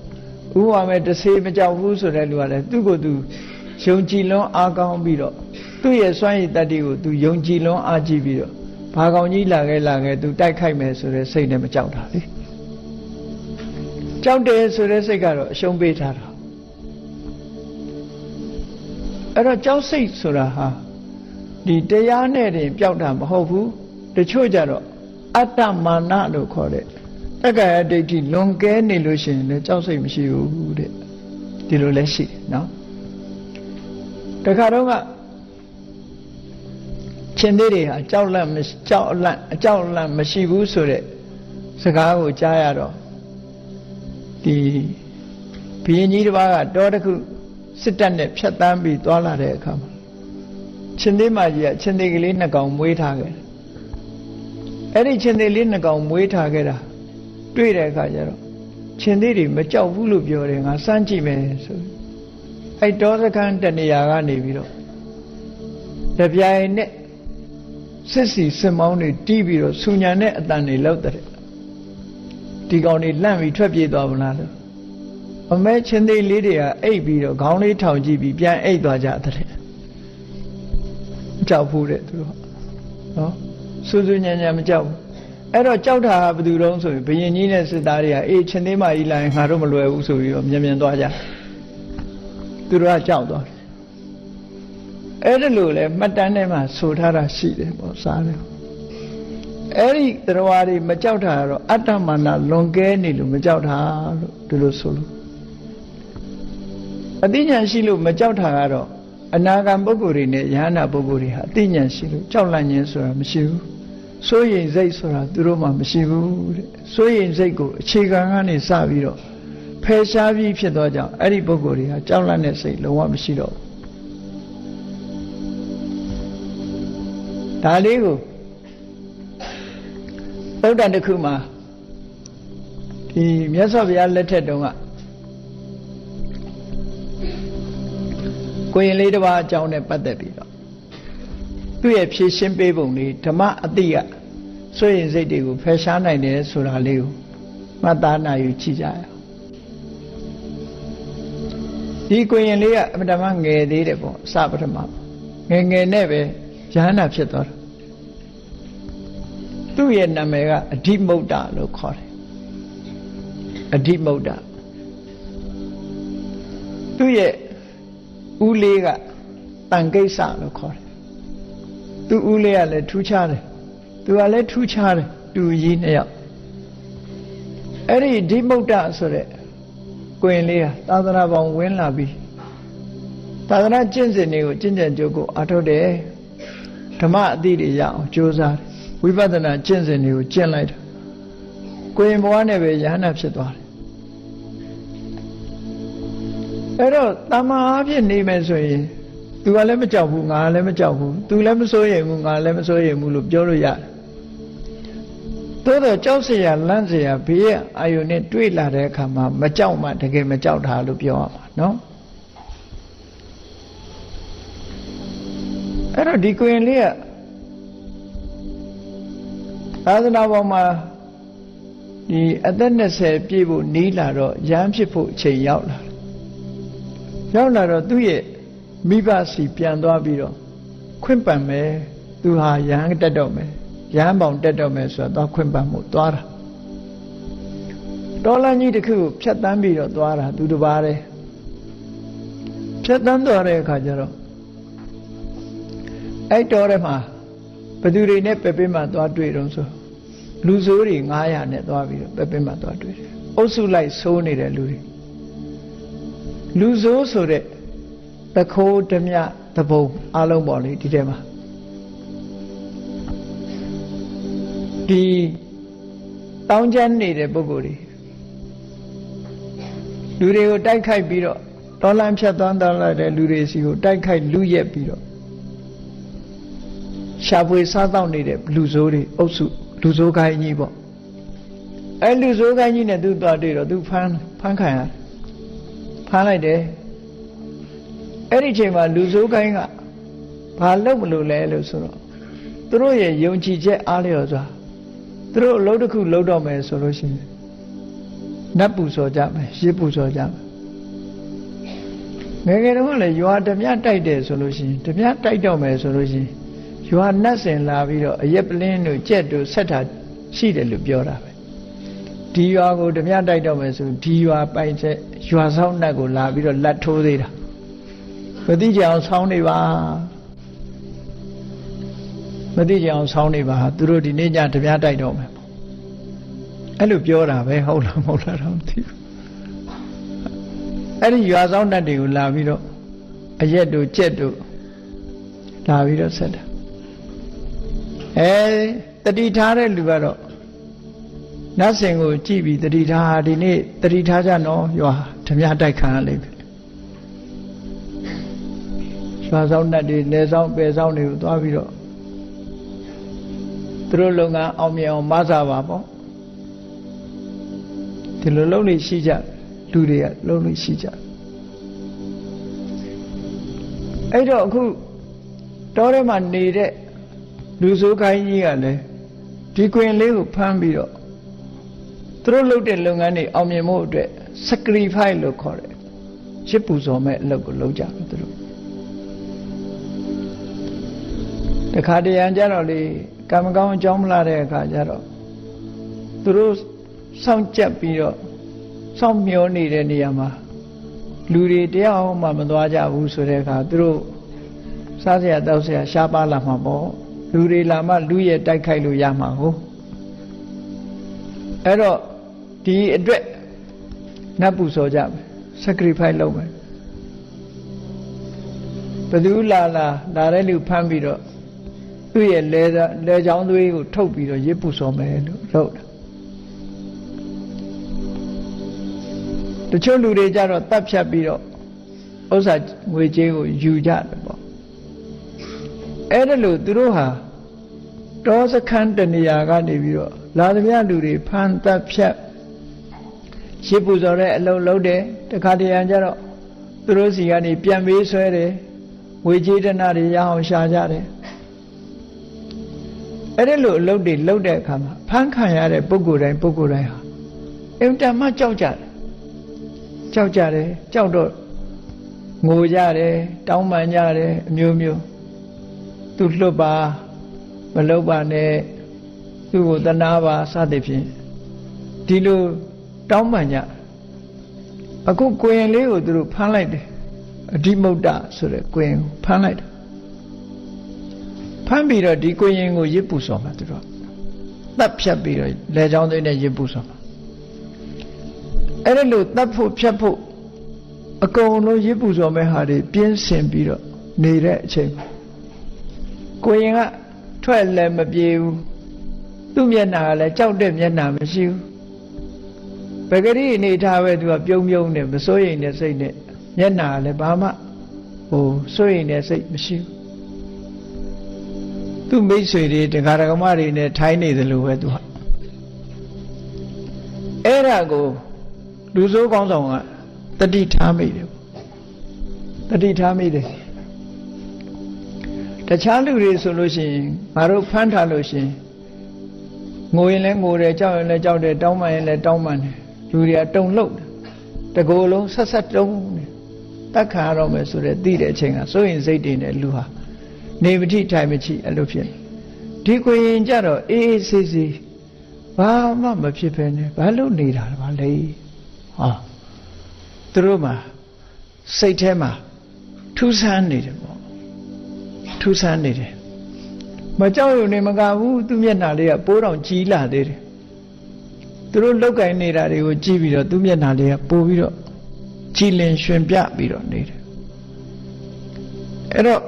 [SPEAKER 1] ဘူးဥပမာမဲ့တစ်စေမကြောက်ဘူးဆိုတဲ့လူကလည်းသူ့ကိုယ်သူယုံကြည်လွန်အားကောင်းပြီးတော့သူ့ရဲ့စွမ်းရည်တတ္တိကိုသူယုံကြည်လွန်အားကြည့်ပြီးတော့ဘာကောင်ကြီးလာခဲ့သူတိုက်ခိုက်မယ်ဆိုတဲ့စိတ်နဲ့မကြောက်တာလေကြောက်တယ်ဆိုတဲ့စိတ်ကတော့အရှုံးပေးထားတာအဲ့တော့ကြောက်စိတ်ဆိုတာဟာဒီတရားနဲ့တင်ပျောက်တာမဟုတ်ဘူးတချို့ကြတော့အတ္တမာနလို့ခေါ်တဲ့တက္ကာယဒိဋ္ဌိလွန်ကဲနေလို့ရှိရင်လည်းကြောက်စိတ်မရှိဘူးတဲ့ဒီလိုလည်းရှိနော်တခါတော့ကချင်းသေးတွေဟာကြောက်လန့်မရှိဘူးဆိုတဲ့စကားကိုကြားရတော့ဒီဘုရင်ကြီးတစ်ပါးကတောတစ်ခုစစ်တပ်နဲ့ဖြတ်တန်းပြီးသွားလာတဲ့အခါမှာချင်းသေးမကြီးကချင်းသေးကလေးနှစ်ကောင်မွေးထားခဲ့တယ်အဲ့ဒီချင်းသေးလေးနှစ်ကောင်မွေးထားခဲ့တာတွေ့တဲ့အခါကျတော့ချင်းသေးတွေမကြောက်ဘူးလို့ပြောတယ်ငါစမ်းကြည့်မယ်ဆိုအဲ့တောစခန်းတနေရာကနေပြီးတော့တပြိုင်နဲ့စစ်စီစစ်မောင်းတွေတီးပြီးတော့ဆူညံတဲ့အတန်တွေလောက်တဲ့ဒီကောင်တွေလန့်ပြီးထွက်ပြေးသွားမလားလို့ အမဲချင်းသေးလေးတွေကအိပ်ပြီးတော့ခေါင်းလေးထောင်ကြည့်ပြီးပြန်အိပ်သွားကြတဲ့ကြောက်ဖို့တဲ့သူတို့နော်စူးစူးညံ့ညံ့မကြောက်ဘူးအဲ့တော့ကြောက်တာဟာဘယ်သူတုံးဆိုရင်ဘုရင်ကြီးနဲ့စစ်သားတွေကအေးချင်းသေးမကြီးလာရင်ငါတို့မလွယ်ဘူးဆိုပြီးတော့မြင်မြင်သွားကြသူတို့ကကြောက်သွားအဲ့ဒါလို့လေမှတ်တမ်းထဲမှာဆိုထားတာရှိတယ်ပေါ့စားတယ်အဲ့ဒီတရားတွေမကြောက်တာကတော့အတ္တမာနလွန်ကဲနေလို့မကြောက်တာလို့ဒီလိုဆိုလို့အသိဉာဏ်ရှိလို့မကြောက်တာကတော့အနာဂံပုဂ္ဂိုလ်တွေနဲ့ယဟန္တာပုဂ္ဂိုလ်တွေဟာအသိဉာဏ်ရှိလို့ကြောက်လန့်ခြင်းဆိုတာမရှိဘူးစိုးရိမ်စိတ်ဆိုတာသူတို့မှမရှိဘူးတဲ့စိုးရိမ်စိတ်ကိုအခြေခံကနေစပြီးတော့ဖယ်ရှားပြီးဖြစ်သွားကြအောင်အဲ့ဒီပုဂ္ဂိုလ်တွေဟာကြောက်လန့်တဲ့စိတ်လုံးဝမရှိတော့ဘူးဒါလေးကိုသုတ္တန်တစ်ခုမှာဒီမြတ်စွာဘုရားလက်ထက်တုန်းကကိုရင်လေးတစ်ပါးအကြောင်းနဲ့ပတ်သက်ပြီးတော့သူ့ရဲ့ဖြည့်ရှင်းပေးပုံလေးဓမ္မအတိကစွန့်ရင်စိတ်တွေကိုဖယ်ရှားနိုင်တယ်ဆိုတာလေးကိုမှတ်သားနိုင်ယူကြည့်ကြရအောင်ဒီကိုရင်လေးကအမှန်တမ်းငယ်သေးတယ်ပေါ့အစပထမငယ်ငယ်နဲ့ပဲယဟန္တာဖြစ်သွားတယ်သူ့ရဲ့နာမည်ကအဓိမုဒ္ဒလို့ခေါ်တယ်အဓိမုဒ္ဒသူ့ရဲ့ဦးလေးကတန်ကိစ္စလို့ခေါ်တယ်သူ့ဦးလေးကလည်းထူးခြားတယ်သူကလည်းထူးခြားတယ်တူကြီးနှစ်ယောက်အဲ့ဒီအဓိမုဒ္ဒဆိုတဲ့ကိုရင်လေးဟာသာသနာပေါင်းဝင်လာပြီးသာသနာကျင့်စဉ်တွေကိုကျင့်ကြံကြိုးကိုအားထုတ်တယ်ဓမ္မအသိတွေရအောင်ကြိုးစားတယ်ဝိပဿနာကျင့်စဉ်တွေကိုကျင့်လိုက်တယ်ကိုရင်ဘဝနဲ့ပဲယဟန္တာဖြစ်သွားတယ်အဲ့တော့တမ္မာအဖြစ်နေမယ်ဆိုရင်သူကလည်းမကြောက်ဘူးငါလည်းမကြောက်ဘူးသူလည်းမစိုးရိမ်ဘူးငါလည်းမစိုးရိမ်ဘူးလို့ပြောလို့ရတယ်သို့တော့ကြောက်เสียလန့်เสียဘေးရဲ့အာယုန်နဲ့တွေ့လာတဲ့အခါမှာမကြောက်မှတကယ်မကြောက်တာလို့ပြောရမှာနော်အဲ့တော့ဒီကိုရင်လေးကသာသနာပေါ်မှာဒီအသက်20ပြည့်ဖို့နီးလာတော့ရဟန်းဖြစ်ဖို့အချိန်ရောက်လာတော့သူ့ရဲ့မိဘစီပြန်သွားပြီးတော့ခွင့်ပန်မယ်သူဟာရဟန်းတက်တော့မယ်ရဟန်းပေါင်တက်တော့မယ်ဆိုတော့ခွင့်ပန်မှုသွားတာတော်လန်းကြီးတစ်ခုကိုဖြတ်တန်းပြီးတော့သွားတာသူတစ်ပါးတည်းဖြတ်တန်းသွားတဲ့အခါကျတော့အဲ့တော်ထဲမှာဘသူတွေနဲ့ပဲပင်းမှသွားတွေ့တော့ဆိုလူဆိုးတွေ900နဲ့သွားပြီးတော့ပဲပင်းမှသွားတွေ့တယ်အုပ်စုလိုက်ဆိုးနေတဲ့လူတွေလူဆိုးဆိုတဲ့တခိုးဓမြတပုံအလုံးပေါ်လေဒီထဲမှာဒီတောင်းကျမ်းနေတဲ့ပုဂ္ဂိုလ်တွေလူတွေကိုတိုက်ခိုက်ပြီးတော့တော်လန့်ဖြတ်သွားတဲ့လူတွေစီကိုတိုက်ခိုက်လူရက်ပြီးတော့ရှာဖွေစားတော့နေတဲ့လူဆိုးတွေအုပ်စုလူဆိုးကိုင်းကြီးပေါ့အဲလူဆိုးကိုင်းကြီးနဲ့သူသွားတွေ့တော့သူဖမ်းခံရတယ်ဖမ်းလိုက်တယ်အဲ့ဒီချိန်မှာလူဆိုးကိုင်းကဘာလုပ်မလို့လဲလို့ဆိုတော့သူတို့ရဲ့ယုံကြည်ချက်အားလျော်စွာသူတို့အလုပ်တစ်ခုလုပ်တော့မယ်ဆိုလို့ရှိရင်နတ်ပူဇော်ကြမယ်ရစ်ပူဇော်ကြမယ်ငယ်တုန်းကလည်းရွာဓမြတိုက်တယ်ဆိုလို့ရှိရင်ဓမြတိုက်တော့မယ်ဆိုလို့ရှိရင်ရွာနတ်စင်လာပြီးတော့အရက်ပလင်းတို့ကြက်တို့ဆက်တာရှိတယ်လို့ပြောတာပဲဒီရွာကိုဓမြတိုက်တော့မယ်ဆိုဒီရွာပိုင်ချက်ရွာဆောင်နတ်ကိုလာပြီးတော့လက်ထိုးသေးတာမသိကြအောင်ဆောင်းနေပါမသိကြအောင်ဆောင်းနေပါသူတို့ဒီနေ့ညဓမြတိုက်တော့မယ်အဲ့လိုပြောတာပဲဟုတ်လားမဟုတ်လားတော့မသိဘူးအဲ့ဒီရွာဆောင်နတ်တွေကိုလာပြီးတော့အရက်တို့ကြက်တို့လာပြီးတော့ဆက်တာတတိထားတဲ့လူကတော့နတ်စင်ကိုကြည့်ပြီးတတိထားဒီနေ့တတိထားကြနော်ရွာဓမြတိုက်ခံရလိမ့်မယ်ရွာဆောင်နတ်တွေနယ်ဆောင်ပယ်ဆောင်တွေကိုသွားပြီးတော့သူတို့လုပ်ငန်းအောင်မြင်အောင်မဆာပါပေါ့ဒီလိုလုပ်လို့ရှိကြလူတွေကလုပ်လို့ရှိကြအဲ့တော့အခုတောထဲမှာနေတဲ့လူဆိုးခိုင်းကြီးကလည်းဒီကွင်လေးကိုဖမ်းပြီးတော့သူတို့လုပ်တဲ့လုပ်ငန်းတွေအောင်မြင်ဖို့အတွက် sacrifice လို့ခေါ်တယ်ရစ်ပူဇော်မဲ့အလုပ်ကိုလုပ်ကြတယ်သူတို့တခါတရံကြတော့လေကံမကောင်းအကြောင်းမလာတဲ့အခါကျတော့သူတို့စောင့်ကြပ်ပြီးတော့စောင့်မျှော်နေတဲ့နေရာမှာလူတွေတရားမှမသွားကြဘူးဆိုတဲ့အခါသူတို့စားစရာတောက်စရာရှားပါလာမှာပေါ့လူတွေလာမှလူရဲ့တိုက်ခိုက်လို့ရမှာဟုတ်အဲ့တော့ဒီအတွက်နတ်ပူဇော်ကြမယ် sacrifice လုပ်မယ်ဘယ်သူလာတဲ့လူဖမ်းပြီးတော့သူ့ရဲ့လဲချောင်းသွေးကိုထုတ်ပြီးတော့ရစ်ပူဇော်မယ်လို့လုပ်တာတချို့လူတွေကြတော့တတ်ဖြတ်ပြီးတော့ဥစ္စာငွေကြေးကိုယူကြတယ်ပေါ့အဲ့ဒါလို့သူတို့ဟာတောစခန်းတနေရာကနေပြီးတော့လာသမျှလူတွေဖမ်းတတ်ဖြတ်ရစ်ပူဇော်တဲ့အလုပ်လုပ်တယ်တခါတရံကြတော့သူတို့စီကနေပြန်ပေးဆွဲတယ်ငွေကြေးဒဏတွေရအောင်ရှာကြတယ်အဲ့ဒါလို့အလုပ်တွေလုပ်တဲ့အခါမှာဖမ်းခံရတဲ့ပုဂ္ဂိုလ်တိုင်းဟာအင်တန်မှကြောက်ကြတယ်ကြောက်တော့ငိုကြတယ်တောင်းပန်ကြတယ်အမျိုးမျိုးသူလွတ်ပါမလုပ်ပါနဲ့သူ့ကိုသနာပါစသဖြင့်ဒီလိုတောင်းပန်ကြအခုကိုရင်လေးကိုသူတို့ဖမ်းလိုက်တယ်အဓိမုဒ္ဒဆိုတဲ့ကိုရင်ကိုဖမ်းလိုက်တယ်ဖမ်းပြီးတော့ဒီကိုရင်ကိုရစ်ပူဆော်မှာသူတို့တပ်ဖြတ်ပြီးတော့လေချောင်းသွင်းနဲ့ရစ်ပူဆော်မှာအဲ့ဒါလို့တပ်ဖို့ဖြတ်ဖို့အကုန်လုံးရစ်ပူဆော်မဲ့ဟာတွေပြင်းစင်ပြီးတော့နေတဲ့အချိန်ကိုရင်ကထွက်လည်းမပြေဘူးသူ့မျက်နှာကလည်းကြောက်တဲ့မျက်နှာမရှိဘူးပဂရိအနေထားပဲသူကပြုံးနဲ့မစိုးရိမ်တဲ့စိတ်နဲ့မျက်နှာကလည်းဘာမှစိုးရိမ်တဲ့စိတ်မရှိဘူးသူ့မိတ်ဆွေတွေတရားဓမ္မတွေနဲ့ထိုင်းနေသလိုပဲသူဟာအဲ့ဒါကိုလူဆိုးကောင်းဆောင်ကတတိထားမိတယ်တခြားလူတွေဆိုလို့ရှိရင်ငါတို့ဖမ်းထားလို့ရှိရင်ငိုရင်လည်းငိုတယ်ကြောက်ရင်လည်းကြောက်တယ်တောင်းပန်ရင်လည်းတောင်းပန်တယ်လူတွေကတုံလှုပ်တယ်တကိုယ်လုံးဆက်တုံးတယ်တက်ခါရတော့မယ်ဆိုတဲ့သိတဲ့အချိန်ကစိုးရင်စိတ်တွေနဲ့လူဟာနေမထိထိုင်မချိအဲ့လိုဖြစ်ဒီကိုရင်ကြတော့အေးအေးဆေးဆေးဘာမှမဖြစ်ပဲနဲ့ဘာလို့နေတာလဲဟာသူတို့မှာစိတ်ထဲမှာထူးဆန်းနေတယ်ပေါ့ထူးဆန်းနေတယ်မကြောက်ရွံ့နေမကဘူးသူမျက်နှာလေးကပိုးတောင်ကြီးလာသေးတယ်သူတို့လောက်ကင်နေတာတွေကိုကြည့်ပြီးတော့သူမျက်နှာလေးကပိုးပြီးတော့ကြည်လင်ရွှင်ပြပြီးတော့နေတယ်အဲ့တော့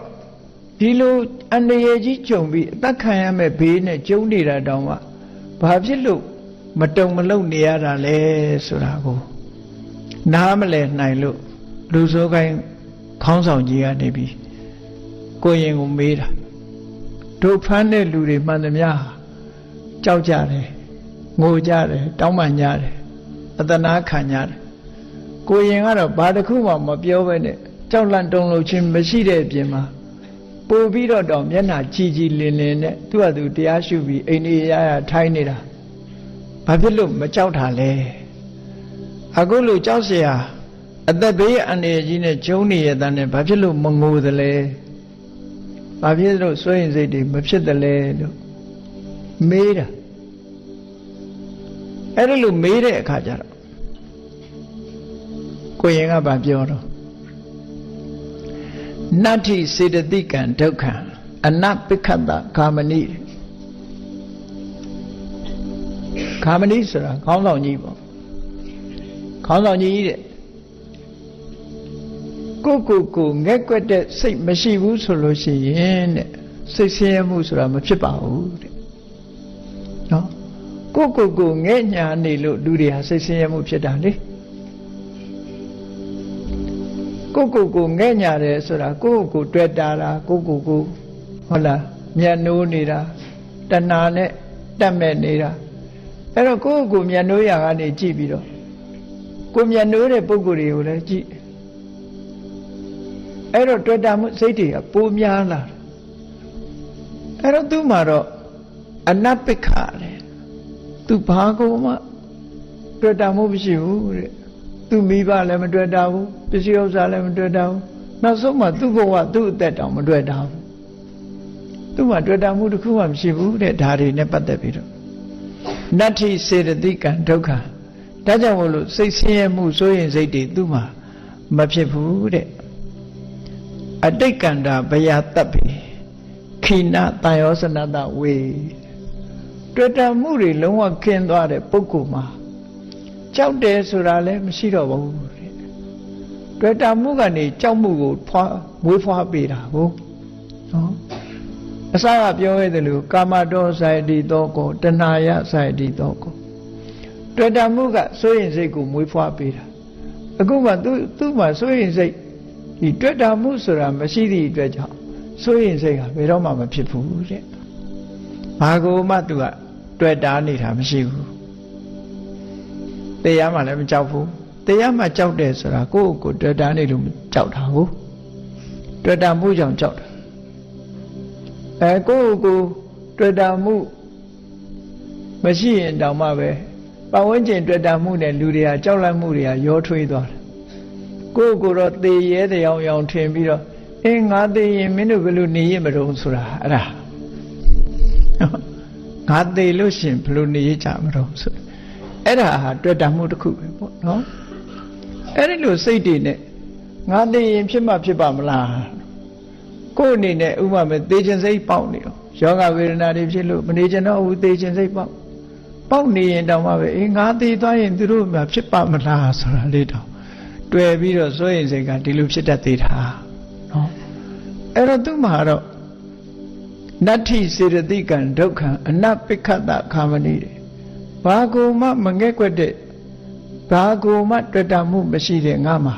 [SPEAKER 1] ဒီလိုအန္တရာယ်ကြီးကြုံပြီးအသက်ခံရမဲ့ဘေးနဲ့ကျုံနေတာတောင်မှဘာဖြစ်လို့မတုံမလုံနေရတာလဲဆိုတာကိုနားမလည်နိုင်လို့လူဆိုးကိုင်းခေါင်းဆောင်ကြီးကနေပြီးကိုရင်ကိုမေးတာတို့ဖမ်းတဲ့လူတွေမှန်သမျှကြောက်ကြတယ်ငိုကြတယ်တောင်းပန်ကြတယ်အသနာခံကြတယ်ကိုရင်ကတော့ဘာတစ်ခုမှမပြောဘဲနဲ့ကြောက်လန့်တုန်လှုပ်ခြင်းမရှိတဲ့အပြင်မှာပို့ပြီးတော့တောင်မျက်နှာကြည်ကြည်လင်လင်နဲ့သူ့ဟာသူတရားရှုပြီးအိန္ဒိယရထိုင်းနေတာဘာဖြစ်လို့မကြောက်တာလဲအခုလို့ကြောက်เสียအသက်ဘေးအန္တရာယ်ကြီးနဲ့ကျုံနေရတဲ့နဲ့ဘာဖြစ်လို့မငိုသလဲဘာဖြစ်လို့စိုးရင်စိတ်တွေမဖြစ်သလဲလို့မေးတာအဲ့ဒါလို့မေးတဲ့အခါကျတော့ကိုရင်ကဘာပြောတော့နတ္ထိစေတသိကံဒုက္ခံအနပိခတ္တဂာမဏိဂာမဏိဆိုတာခေါင်းဆောင်ကြီးပေါ့ခေါင်းဆောင်ကြီးတဲ့ကိုငက်ကွက်တဲ့စိတ်မရှိဘူးဆိုလို့ရှိရင်တဲ့စိတ်ဆင်းရဲမှုဆိုတာမဖြစ်ပါဘူးတဲ့နော်ကိုငဲ့ညာနေလို့လူတွေဟာစိတ်ဆင်းရဲမှုဖြစ်တာလေကိုငဲ့ညာတယ်ဆိုတာကိုတွေ့တာကိုဟုတ်လားမျက်နှိုးနေတာတဏှာနဲ့တက်မဲ့နေတာအဲ့တော့ကိုမျက်နှိုးရာကနေကြည့်ပြီးတော့ကိုမျက်နှိုးတဲ့ပုဂ္ဂိုလ်တွေကိုလည်းကြည့်အဲ့တော့တွေ့တာမှုစိတ်တွေကပိုများလာအဲ့တော့သူ့မှာတော့အနပိခတယ်သူဘာကိုမှတွေ့တာမှုမရှိဘူးတဲ့ သူမိဘလည်းမတွေ့တာဘူးပစ္စည်းဥစ္စာလည်းမတွေ့တာဘူးနောက်ဆုံးမှသူ့ဘဝသူ့အသက်တောင်မတွေ့တာဘူးသူ့မှာတွေ့တာမှုတစ်ခုမှမရှိဘူးတဲ့ဒါတွေနဲ့ပတ်သက်ပြီးတော့နတ္ထိစေတသိကံဒုက္ခဒါကြောင့်မို့လို့စိတ်ဆင်းရဲမှုစိုးရင်စိတ်တွေသူ့မှာမဖြစ်ဘူးတဲ့အတိတ်ကန္တာဘယတပ်ပြီခိနတန်ရောစနတဝေတွေ့တာမှုတွေလုံးဝခင်းသွားတဲ့ပုဂ္ဂိုလ်မှာကြောက်တယ်ဆိုတာလည်းမရှိတော့ဘူးတဲ့တွေ့တာမှုကနေကြောက်မှုကိုမွေးဖွားပေးတာဟုတ်နော်အစကပြောခဲ့တယ်လို့ကာမတောဆိုင်တိတောကောတဏှာယဆိုင်တိတောကောတွေ့တာမှုကစိုးရင်စိတ်ကိုမွေးဖွားပေးတာအခုမှသူ့မှာစိုးရင်စိတ်ဒီတွေ့တာမှုဆိုတာမရှိသည့်အတွက်ကြောင့်စိုးရင်စိတ်ဟာဘယ်တော့မှမဖြစ်ဘူးတဲ့ဘာကိုမှသူကတွေ့တာနေတာမရှိဘူးတရားမှလည်းမကြောက်ဘူးတရားမှကြောက်တယ်ဆိုတာကိုယ့်ကိုယ်တွေ့တာနေလို့ကြောက်တာဟုတ်တွေ့တာမှုကြောင့်ကြောက်တာကိုယ့်ကိုယ်တွေ့တာမှုမရှိရင်တောင်မှပဲပတ်ဝန်းကျင်တွေ့တာမှုနဲ့လူတွေကကြောက်လန့်မှုတွေကရောထွေးသွားတယ်ကိုယ့်ကိုယ်တော့သေရဲတရားရောင်ထင်ပြီးတော့ငါသေရင်မင်းတို့ဘယ်လိုနေရမလို့ဆိုတာအဲ့ဒါငါသေလို့ရှင်ဘယ်လိုနေရကြမလို့ဆိုအဲ့ဒါဟာတွေ့တာမှုတစ်ခုပဲပေါ့နော်အဲ့ဒီလိုစိတ်တွေနဲ့ငါသေရင်ဖြစ်မှဖြစ်ပါမလားကိုယ်အနေနဲ့ဥပမာသေခြင်းစိတ်ပေါက်နေရောယောဂဝေဒနာတွေဖြစ်လို့မနေခြင်းတော့ဘူးသေခြင်းစိတ်ပေါက်နေရင်တောင်မှပဲငါသေသွားရင်သူတို့မှဖြစ်ပါမလားဆိုတာလေးတောင်တွေ့ပြီးတော့စိုးရင်စိတ်ကဒီလိုဖြစ်တတ်သေးတာနော်အဲ့တော့သူ့မှာတော့နတ္ထိစေတသိကံဒုက္ခံအနပိက္ခတခာမဏိတယ်ဘာကိုမှမငဲ့ကွက်တဲ့ဘာကိုမှတွေ့တာမှုမရှိတဲ့ငါမှာ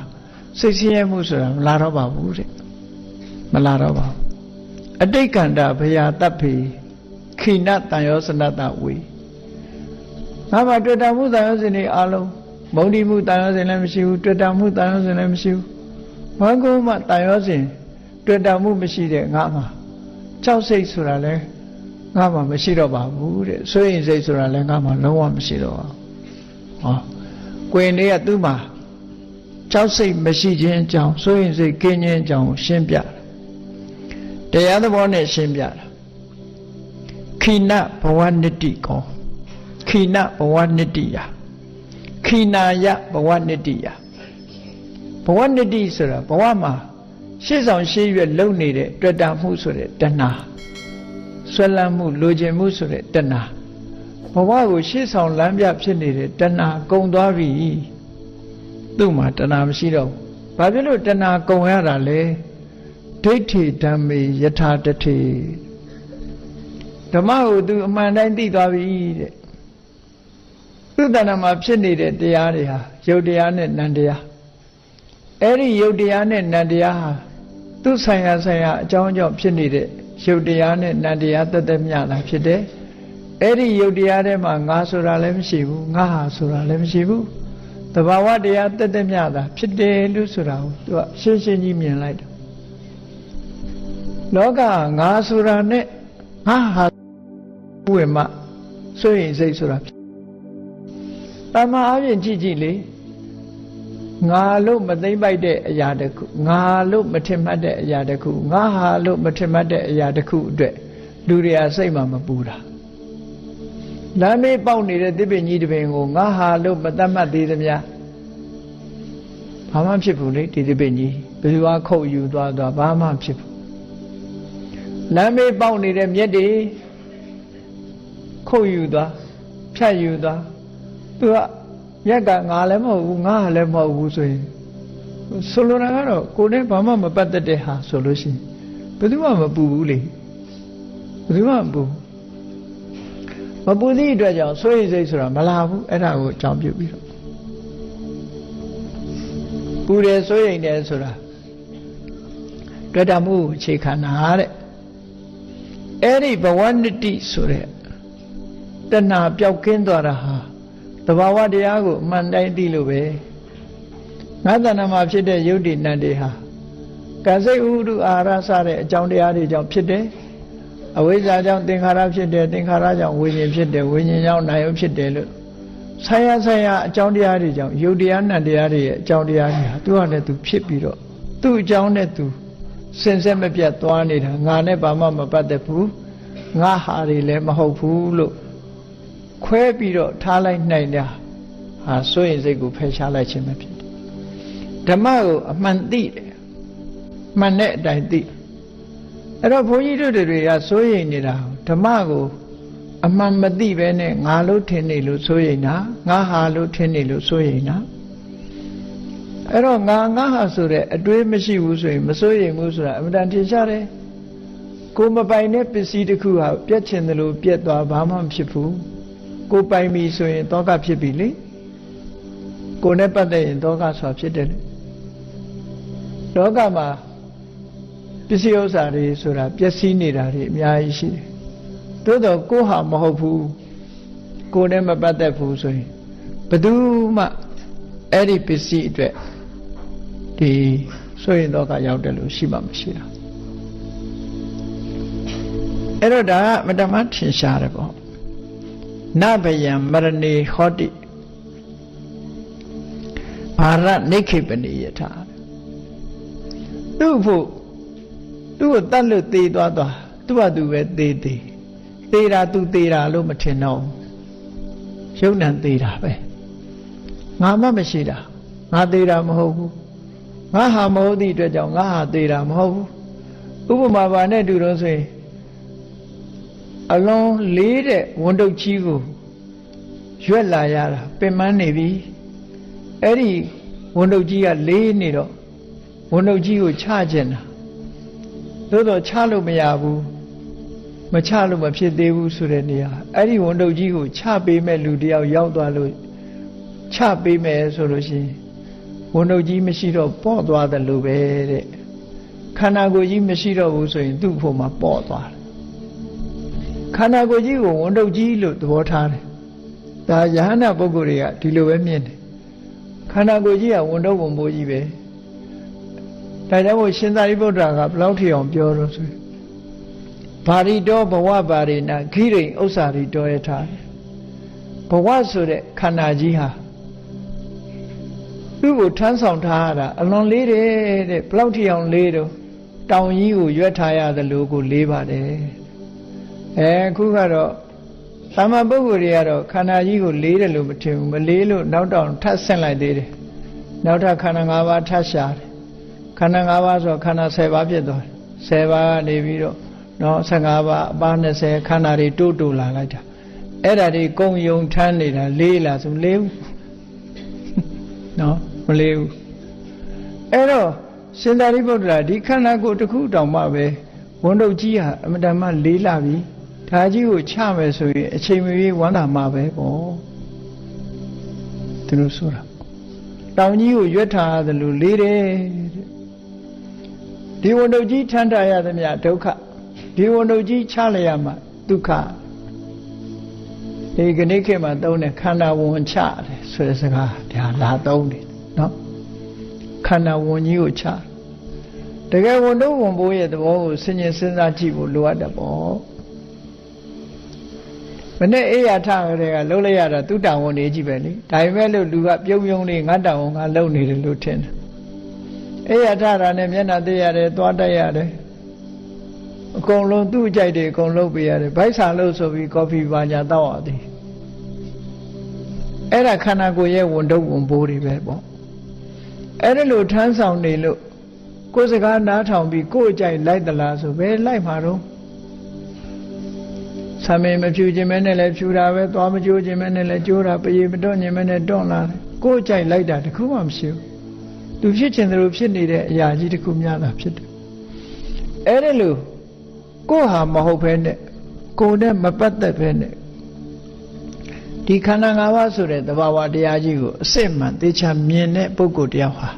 [SPEAKER 1] စိတ်ဆင်းရဲမှုဆိုတာမလာတော့ပါဘူးတဲ့မလာတော့ပါဘူးအတိတ်ကန္တာဘယတပ်ဖေခိနတန်ရောစနတဝေငါမှာတွေ့တာမှုတန်ရောစင်တွေအလုံးမုံဒီမှုတန်ရောစင်လည်းမရှိဘူးတွေ့တာမှုတန်ရောစင်လည်းမရှိဘူးဘာကိုမှတန်ရောစင်တွေ့တာမှုမရှိတဲ့ငါမှာကြောက်စိတ်ဆိုတာလည်းငါမှာမရှိတော့ပါဘူးတဲ့စိုးရင်စိတ်ဆိုတာလည်းငါမှာလုံးဝမရှိတော့ပါဘူးဟောကိုယ်နေကသူ့မှာကြောက်စိတ်မရှိခြင်းအကြောင်းစိုးရင်စိတ်ကင်းခြင်းအကြောင်းရှင်းပြတရားသဘောနဲ့ရှင်းပြတာခိနဘဝနိတ္တိကောခိနဘဝနိတ္တိယခိနာယဘဝနိတ္တိယဘဝနိတ္တိဆိုတာဘဝမှာရှေ့ဆောင်ရှေ့ရွက်လုံနေတဲ့တွေ့တာမှုဆိုတဲ့တဏှာဆွဲလန်းမှုလိုချင်မှုဆိုတဲ့တဏှာဘဝကိုရှေ့ဆောင်လမ်းပြဖြစ်နေတဲ့တဏှာကုန်သွားပြီသူ့မှာတဏှာမရှိတော့ဘူးဘာဖြစ်လို့တဏှာကုန်ရတာလဲဒိဋ္ဌိဓမ္မေယထာတထေဓမ္မကိုသူအမှန်တိုင်းသိသွားပြီတဲ့သူ့တဏ္ဍာမှာဖြစ်နေတဲ့တရားတွေဟာယုတ်တရားနဲ့နံတရားအဲ့ဒီယုတ်တရားနဲ့နံတရားဟာသူ့ဆိုင်ရာအကြောင်းကြောင့်ဖြစ်နေတဲ့ယုတ်တရားနဲ့နံတရားတသက်မြတာဖြစ်တယ်အဲ့ဒီယုတ်တရားထဲမှာငါဆိုတာလည်းမရှိဘူးငါဟာဆိုတာလည်းမရှိဘူးသဘာဝတရားတသက်မြတာဖြစ်တယ်လို့ဆိုတာကိုသူကရှင်းရှင်းကြီးမြင်လိုက်တယ်လောကငါဆိုတာနဲ့ငါဟာဝိမစိုးရင်စိတ်ဆိုတာတမအားဖြင့်ကြည့်လေငါလို့မသိမ့်ပိုက်တဲ့အရာတစ်ခုငါလို့မထင်မှတ်တဲ့အရာတစ်ခုငါဟာလို့မထင်မှတ်တဲ့အရာတစ်ခုအတွက်လူတွေကစိတ်မှမပူတာလမ်းမေးပေါက်နေတဲ့သစ်ပင်ကြီးတစ်ပင်ကိုငါဟာလို့မသတ်မှတ်သေးသမျှဘာမှဖြစ်ဘူးလေဒီသစ်ပင်ကြီးဘယ်သူကခုတ်ယူသွားဘာမှဖြစ်ဘူးလမ်းမေးပေါက်နေတဲ့မြက်တွေခုတ်ယူသွားဖြတ်ယူသွားသူကမြက်ကငါလည်းမဟုတ်ဘူးငါလည်းမဟုတ်ဘူးဆိုရင်ဆိုလိုတာကတော့ကိုယ်နဲ့ဘာမှမပတ်သက်တဲ့ဟာဆိုလို့ရှိရင်ဘယ်သူမှမပူဘူးလေဘယ်သူမှမပူသည့်အတွက်ကြောင့်စိုးရိမ်စိတ်ဆိုတာမလာဘူးအဲ့ဒါကိုအကြောင်းပြုပြီးတော့ပူတယ်စိုးရိမ်တယ်ဆိုတာတွေ့တာမှုအခြေခံတာတဲ့အဲ့ဒီဘဝနိတ္တိဆိုတဲ့တဏှာပျောက်ကင်းသွားတာဟာသဘာဝတရားကိုအမှန်တိုင်းသိလို့ပဲငါးတဏ္ဍာမှာဖြစ်တဲ့ယုတ်တိနံတွေဟာကံစိတ်ဥဒုအာရစတဲ့အကြောင်းတရားတွေကြောင့်ဖြစ်တယ်အဝိဇ္ဇာကြောင့်သင်္ခါရဖြစ်တယ်သင်္ခါရကြောင့်ဝိညာဉ်ဖြစ်တယ်ဝိညာဉ်ကြောင့်နာယုဖြစ်တယ်လို့ ဆိုင်ရာအကြောင်းတရားတွေကြောင့်ယုတ်တရားနံတရားတွေရဲ့အကြောင်းတရားတွေဟာသူကလည်းသူဖြစ်ပြီးတော့သူ့အကြောင်းနဲ့သူစင်ဆက်မပြတ်သွားနေတာငါနဲ့ဘာမှမပတ်သက်ဘူးငါဟာတွေလည်းမဟုတ်ဘူးလို့ခွဲပြီးတော့ထားလိုက်နိုင်တာဟာစိုးရင်စိတ်ကိုဖယ်ရှားလိုက်ခြင်းပဲဖြစ်တယ်ဓမ္မကိုအမှန်သိတယ်မှန်တဲ့အတိုင်းသိအဲ့တော့ဘုန်းကြီးတို့တွေကစိုးရင်နေတာဓမ္မကိုအမှန်မသိပဲနဲ့ငါလို့ထင်နေလို့စိုးရင်တာငါဟာလို့ထင်နေလို့စိုးရင်တာအဲ့တော့ငါဟာဆိုတဲ့အတွေးမရှိဘူးဆိုရင်မစိုးရင်ဘူးဆိုတာအမှန်တန်ထင်ရှားတယ်ကိုမပိုင်တဲ့ပစ္စည်းတစ်ခုဟာပြက်ချင်တယ်လို့ပြက်သွားဘာမှမဖြစ်ဘူးကိုပိုင်ပြီဆိုရင်တောကဖြစ်ပြီလေကိုနဲ့ပတ်သက်ရင်တောကဆိုတာဖြစ်တယ်လေလောကမှာပစ္စည်းဥစ္စာတွေဆိုတာပျက်စီးနေတာတွေအများကြီးရှိတယ်သို့တော့ကိုဟာမဟုတ်ဘူးကိုနဲ့မပတ်သက်ဘူးဆိုရင်ဘယ်သူမှအဲ့ဒီပစ္စည်းအတွက်ဒီဆိုရင်တော့ကရောက်တယ်လို့ရှိမှမရှိတာအဲ့တော့ဒါကမတ္တမထင်ရှားတယ်ပေါ့နဗယံမရဏေဟောတိဘာရနိခိပနိယထာသူ့ဖို့သူ့ကိုတတ်လို့သေသွားသူ့ဟာသူပဲသေတာသူသေတာလို့မထင်တော့ရုပ်နံသေတာပဲငါမှမရှိတာငါသေတာမဟုတ်ဘူးငါဟာမဟုတ်သည့်အတွက်ကြောင့်ငါဟာသေတာမဟုတ်ဘူးဥပမာပါနဲ့တူတော့ဆိုရင်အလုံးလေးတဲ့ဝန်တုပ်ကြီးကိုရွက်လာရတာပင်ပန်းနေပြီအဲ့ဒီဝန်တုပ်ကြီးကလေးနေတော့ဝန်တုပ်ကြီးကိုချကျင်တာသို့တော့ချလို့မရဘူးမချလို့မဖြစ်သေးဘူးဆိုတဲ့နေရာအဲ့ဒီဝန်တုပ်ကြီးကိုချပေးမဲ့လူတယောက်ရောက်သွားလို့ချပေးမယ်ဆိုလို့ရှိရင်ဝန်တုပ်ကြီးမရှိတော့ပေါ့သွားတယ်လို့ပဲတဲ့ခန္ဓာကိုယ်ကြီးမရှိတော့ဘူးဆိုရင်သူ့ဖို့မှာပေါ့သွားတယ်ခန္ဓာကိုယ်ကြီးကိုဝန်တုပ်ကြီးလို့သဘောထားတယ်ဒါယဟန္တာပုဂ္ဂိုလ်တွေကဒီလိုပဲမြင်တယ်ခန္ဓာကိုယ်ကြီးကဝန်တုပ်ဝန်ပိုးကြီးပဲဒါကြောင့်မို့ရှင်သာရိပုတ္တရာကဘယ်လောက်ထိအောင်ပြောလို့ဆိုဘာရိတောဘဝပါရိနာခိရိဥစ္စာရိတောယထာဘဝဆိုတဲ့ခန္ဓာကြီးဟာသူ့ကိုထမ်းဆောင်ထားရတာအလွန်လေးတယ်တဲ့ဘယ်လောက်ထိအောင်လေးတော့တောင်ကြီးကိုရွက်ထားရတယ်လို့ကိုလေးပါတယ်အခုကတော့သမ္မာပုဂ္ဂိုလ်တွေကတော့ခန္ဓာကြီးကိုလေးတယ်လို့မထင်ဘူးမလေးလို့နောက်တောင်ထပ်ဆင့်လိုက်သေးတယ်နောက်ထပ်ခန္ဓာ၅ပါးထပ်ရှာတယ်ခန္ဓာ၅ပါးဆိုခန္ဓာ10ပါးဖြစ်သွားတယ်10ပါးကနေပြီးတော့နော်15ပါးအပါး20ခန္ဓာတွေတိုးလာလိုက်တာအဲ့ဒါတွေကုံယုံထမ်းနေတာလေးလားဆိုလေးဘူးနော်မလေးဘူးအဲ့တော့ရှင်သာရိပုတ္တရာဒီခန္ဓာကိုယ်တစ်ခုတောင်မှပဲဝန်တုပ်ကြီးဟာအမတန်မှလေးလာပြီဒါကြီးကိုချမယ်ဆိုရင်အချိန်မရွေးဝမ်းသာမှာပဲပေါ့သူတို့ဆိုတာတောင်ကြီးကိုရွက်ထားရတယ်လို့လေးတယ်ဒီဝန်တုပ်ကြီးထမ်းထားရသမျှဒုက္ခဒီဝန်တုပ်ကြီးချလိုက်ရမှဒုက္ခဒီကနေ့ခေတ်မှာသုံးတယ်ခန္ဓာဝန်ချတယ်ဆိုတဲ့စကားဒါလာသုံးတယ်နော်ခန္ဓာဝန်ကြီးကိုချတကယ်ဝန်တုပ်ဝန်ပိုးရဲ့သဘောကိုစဉ်းကျင်စဉ်းစားကြည့်ဖို့လိုအပ်တယ်ပေါ့မနေ့အေးရထကလေးကလှုပ်လိုက်ရတာသူ့တောင်ဝန်နေကြည့်ပဲလေဒါပေမဲ့လို့လူကပြုံးလေးငါတောင်ဝန်ကလှုပ်နေတယ်လို့ထင်တယ်အေးရထတာနဲ့မျက်နှာသေးရတယ်သွားတိုက်ရတယ်အကုန်လုံးသူ့ကြိုက်တယ်အကုန်လုပ်ပေးရတယ်ဗိုက်စာလို့ဆိုပြီးကော်ဖီပါညာတောက်ရသည်အဲ့ဒါခန္ဓာကိုယ်ရဲ့ဝန်တုပ်ဝန်ပိုးတွေပဲပေါ့အဲ့ဒါလို့ထမ်းဆောင်နေလို့ကိုယ်စကားနားထောင်ပြီးကိုယ်ကြိုက်လိုက်သလားဆိုဘယ်လိုက်မှာတော့ဆံမင်းမဖြူခြင်းမဲနဲ့လည်းဖြူတာပဲသွားမကြိုးခြင်းမဲနဲ့လည်းကြိုးတာပရေမတွန့်ခြင်းမဲနဲ့တွန့်လာတယ်ကိုယ်ကြိုက်လိုက်တာတခုမှမရှိဘူးသူဖြစ်ခြင်းသူဖြစ်နေတဲ့အရာကြီးတခုများတာဖြစ်တယ်အဲ့ဒါလို့ကိုယ်ဟာမဟုတ်ဘဲနဲ့ကိုယ်နဲ့မပတ်သက်ဘဲနဲ့ဒီခန္ဓာ၅ပါးဆိုတဲ့သဘာဝတရားကြီးကိုအစစ်မှန်သေချာမြင်တဲ့ပုဂ္ဂိုလ်တယောက်ဟာ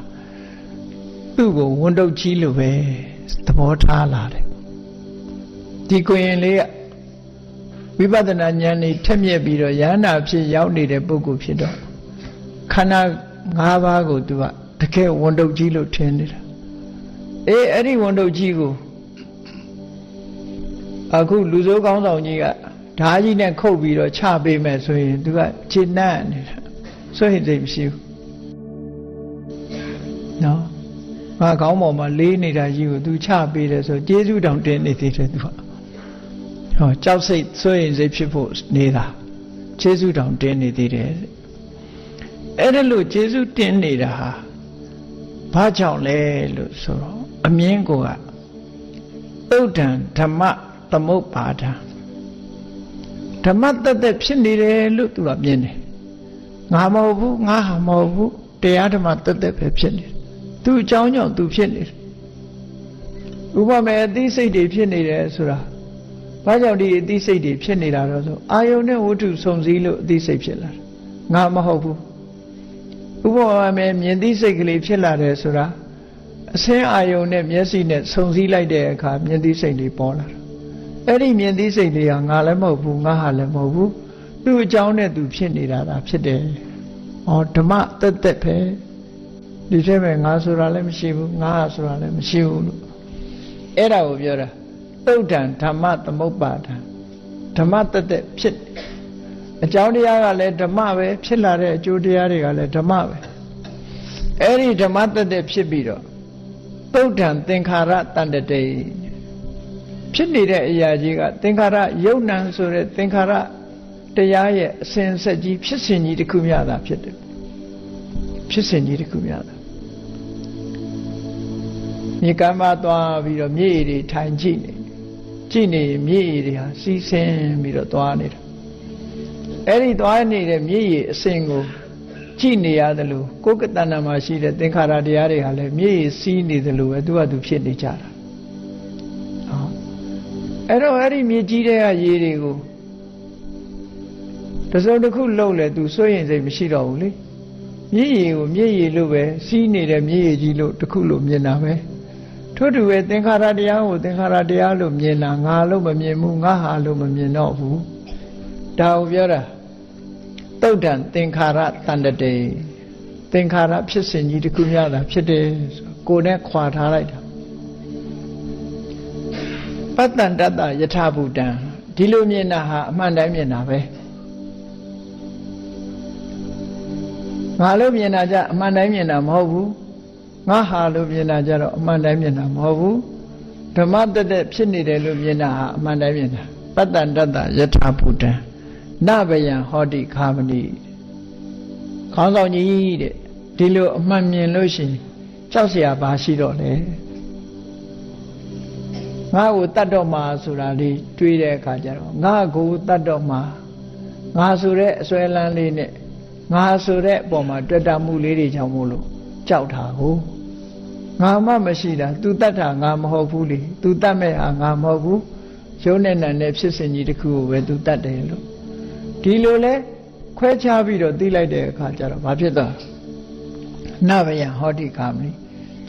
[SPEAKER 1] သူ့ကိုဝန်တုပ်ကြီးလို့ပဲသဘောထားလာတယ်ဒီကိုရင်လေးကဝိပဿနာဉာဏ်နဲ့ထက်မြက်ပြီးတော့ယန္တာဖြစ်ရောက်နေတဲ့ပုဂ္ဂိုလ်ဖြစ်တော့ခန္ဓာ၅ပါးကိုသူကတကယ်ဝန်တုပ်ကြီးလို့ထင်နေတာအဲ့ဒီဝန်တုပ်ကြီးကိုအခုလူစိုးကောင်းဆောင်ကြီးကဓာကြီးနဲ့ခုတ်ပြီးတော့ချပေးမယ်ဆိုရင်သူကခြေနှံ့နေတာ စိုးရိမ်စိတ်မရှိဘူးနော်ငါခေါင်းပေါ်မှာလေးနေတာကြီးကိုသူချပေးတယ်ဆိုကျေးဇူးတောင်တင်နေသေးတယ်သူကဟောကြောက်စိတ်စိုးရိမ်စိတ်ဖြစ်ဖို့နေတာကျေးဇူးတောင်တင်နေသေးတယ်အဲ့ဒါလို့ကျေးဇူးတင်နေတာဟာဘာကြောင့်လဲလို့ဆိုတော့အမြင်ကိုကသုဒ္ဓံဓမ္မသမုပ္ပါဒံဓမ္မတသက်ဖြစ်နေတယ်လို့သူကမြင်တယ်ငါမဟုတ်ဘူးငါဟာမဟုတ်ဘူးတရားဓမ္မတသက်ပဲဖြစ်နေတယ်သူအကြောင်းကြောင့်သူဖြစ်နေတယ်ဥပမာအသိစိတ်တွေဖြစ်နေတယ်ဆိုတာဘာကြောင့်ဒီအသိစိတ်တွေဖြစ်နေတာတော့ဆိုအာယုန်နဲ့ဝတ္ထုစုံစည်းလို့အသိစိတ်ဖြစ်လာတယ်ငါမဟုတ်ဘူးဥပမာမြင်သိစိတ်ကလေးဖြစ်လာတယ်ဆိုတာအစင်းအာယုန်နဲ့မျက်စိနဲ့စုံစည်းလိုက်တဲ့အခါမြင်သိစိတ်လေးပေါ်လာတာအဲ့ဒီမြင်သိစိတ်လေးဟာငါလည်းမဟုတ်ဘူးငါဟာလည်းမဟုတ်ဘူးသူ့အကြောင်းနဲ့သူဖြစ်နေတာဒါဖြစ်တယ်ဟောဓမ္မသက်သက်ပဲဒီထဲမှာငါဆိုတာလည်းမရှိဘူးငါဟာဆိုတာလည်းမရှိဘူးလို့အဲ့ဒါကိုပြောတာသုဒ္ဓံဓမ္မသမုပ္ပါဒံဓမ္မသက်သက်ဖြစ်အကြောင်းတရားကလည်းဓမ္မပဲဖြစ်လာတဲ့အကျိုးတရားတွေကလည်းဓမ္မပဲအဲ့ဒီဓမ္မသက်သက်ဖြစ်ပြီးတော့သုဒ္ဓံသင်္ခါရတန္တတေဖြစ်နေတဲ့အရာကြီးကသင်္ခါရယုတ်နံဆိုတဲ့သင်္ခါရတရားရဲ့အစဉ်အဆက်ကြီးဖြစ်စဉ်ကြီးတစ်ခုများတာဖြစ်တယ်ဖြစ်စဉ်ကြီးတစ်ခုများတာမြေကမ်းမသွားပြီးတော့မြေတွေထိုင်ကြည့်နေမြေတွေဟာစီးဆင်းပြီးတော့သွားနေတာအဲ့ဒီသွားနေတဲ့မြေရည်အစဉ်ကိုကြည့်နေရတယ်လို့ကိုယ်ကတဏ္ဍာမှာရှိတဲ့သင်္ခါရတရားတွေဟာလည်းမြေရည်စီးနေတယ်လို့ပဲသူကသူဖြစ်နေကြတာအဲ့တော့အဲ့ဒီမြေကြီးတဲ့ရေတွေကိုတစုံတစ်ခုလှုပ်လဲသူစိုးရင်စိတ်မရှိတော့ဘူးလေမြေရည်ကိုမြေရည်လို့ပဲစီးနေတဲ့မြေရည်ကြီးလို့တစ်ခုလို့မြင်တာပဲထို့တူပဲသင်္ခါရတရားကိုသင်္ခါရတရားလို့မြင်တာငါလို့မမြင်ဘူးငါဟာလို့မမြင်တော့ဘူးဒါကိုပြောတာသုဒ္ဓံသင်္ခါရတန္တတေသင်္ခါရဖြစ်စဉ်ကြီးတစ်ခုများတာဖြစ်တယ်ဆိုကိုယ်နဲ့ခွာထားလိုက်တာပတ္တန္တတယထာဘူတံဒီလိုမြင်တာဟာအမှန်တိုင်းမြင်တာပဲငါလို့မြင်တာကြအမှန်တိုင်းမြင်တာမဟုတ်ဘူးငါဟာလို့မြင်တာကြတော့အမှန်တိုင်းမြင်တာမဟုတ်ဘူးဓမ္မတသက်ဖြစ်နေတယ်လို့မြင်တာဟာအမှန်တိုင်းမြင်တာပတ္တန္တတယထာဘူတံနဗယံဟောတိခာမဏိခေါင်းဆောင်ကြီးတဲ့ဒီလိုအမှန်မြင်လို့ရှိရင်ကြောက်เสียဘာရှိတော့လဲငါ့ကိုတတ်တော့မှာဆိုတာလေးတွေးတဲ့အခါကျတော့ငါ့ကိုတတ်တော့မှာငါဆိုတဲ့အစွဲလန်းလေးနဲ့ငါဆိုတဲ့အပေါ်မှာတွေ့တာမှုလေးတွေကြောင့်မို့လို့ကြောက်တာကိုငါမှမရှိတာ तू တတ်တာငါမဟုတ်ဘူးလေ तू တတ်မဲ့ဟာငါမဟုတ်ဘူးရုပ်နဲ့နာနဲ့ဖြစ်စဉ်ကြီးတစ်ခုကိုပဲ तू တတ်တယ်လို့ဒီလိုလဲခွဲခြားပြီးတော့သိလိုက်တဲ့အခါကျတော့ဘာဖြစ်သွားနဗယဟောတိကာမဏိ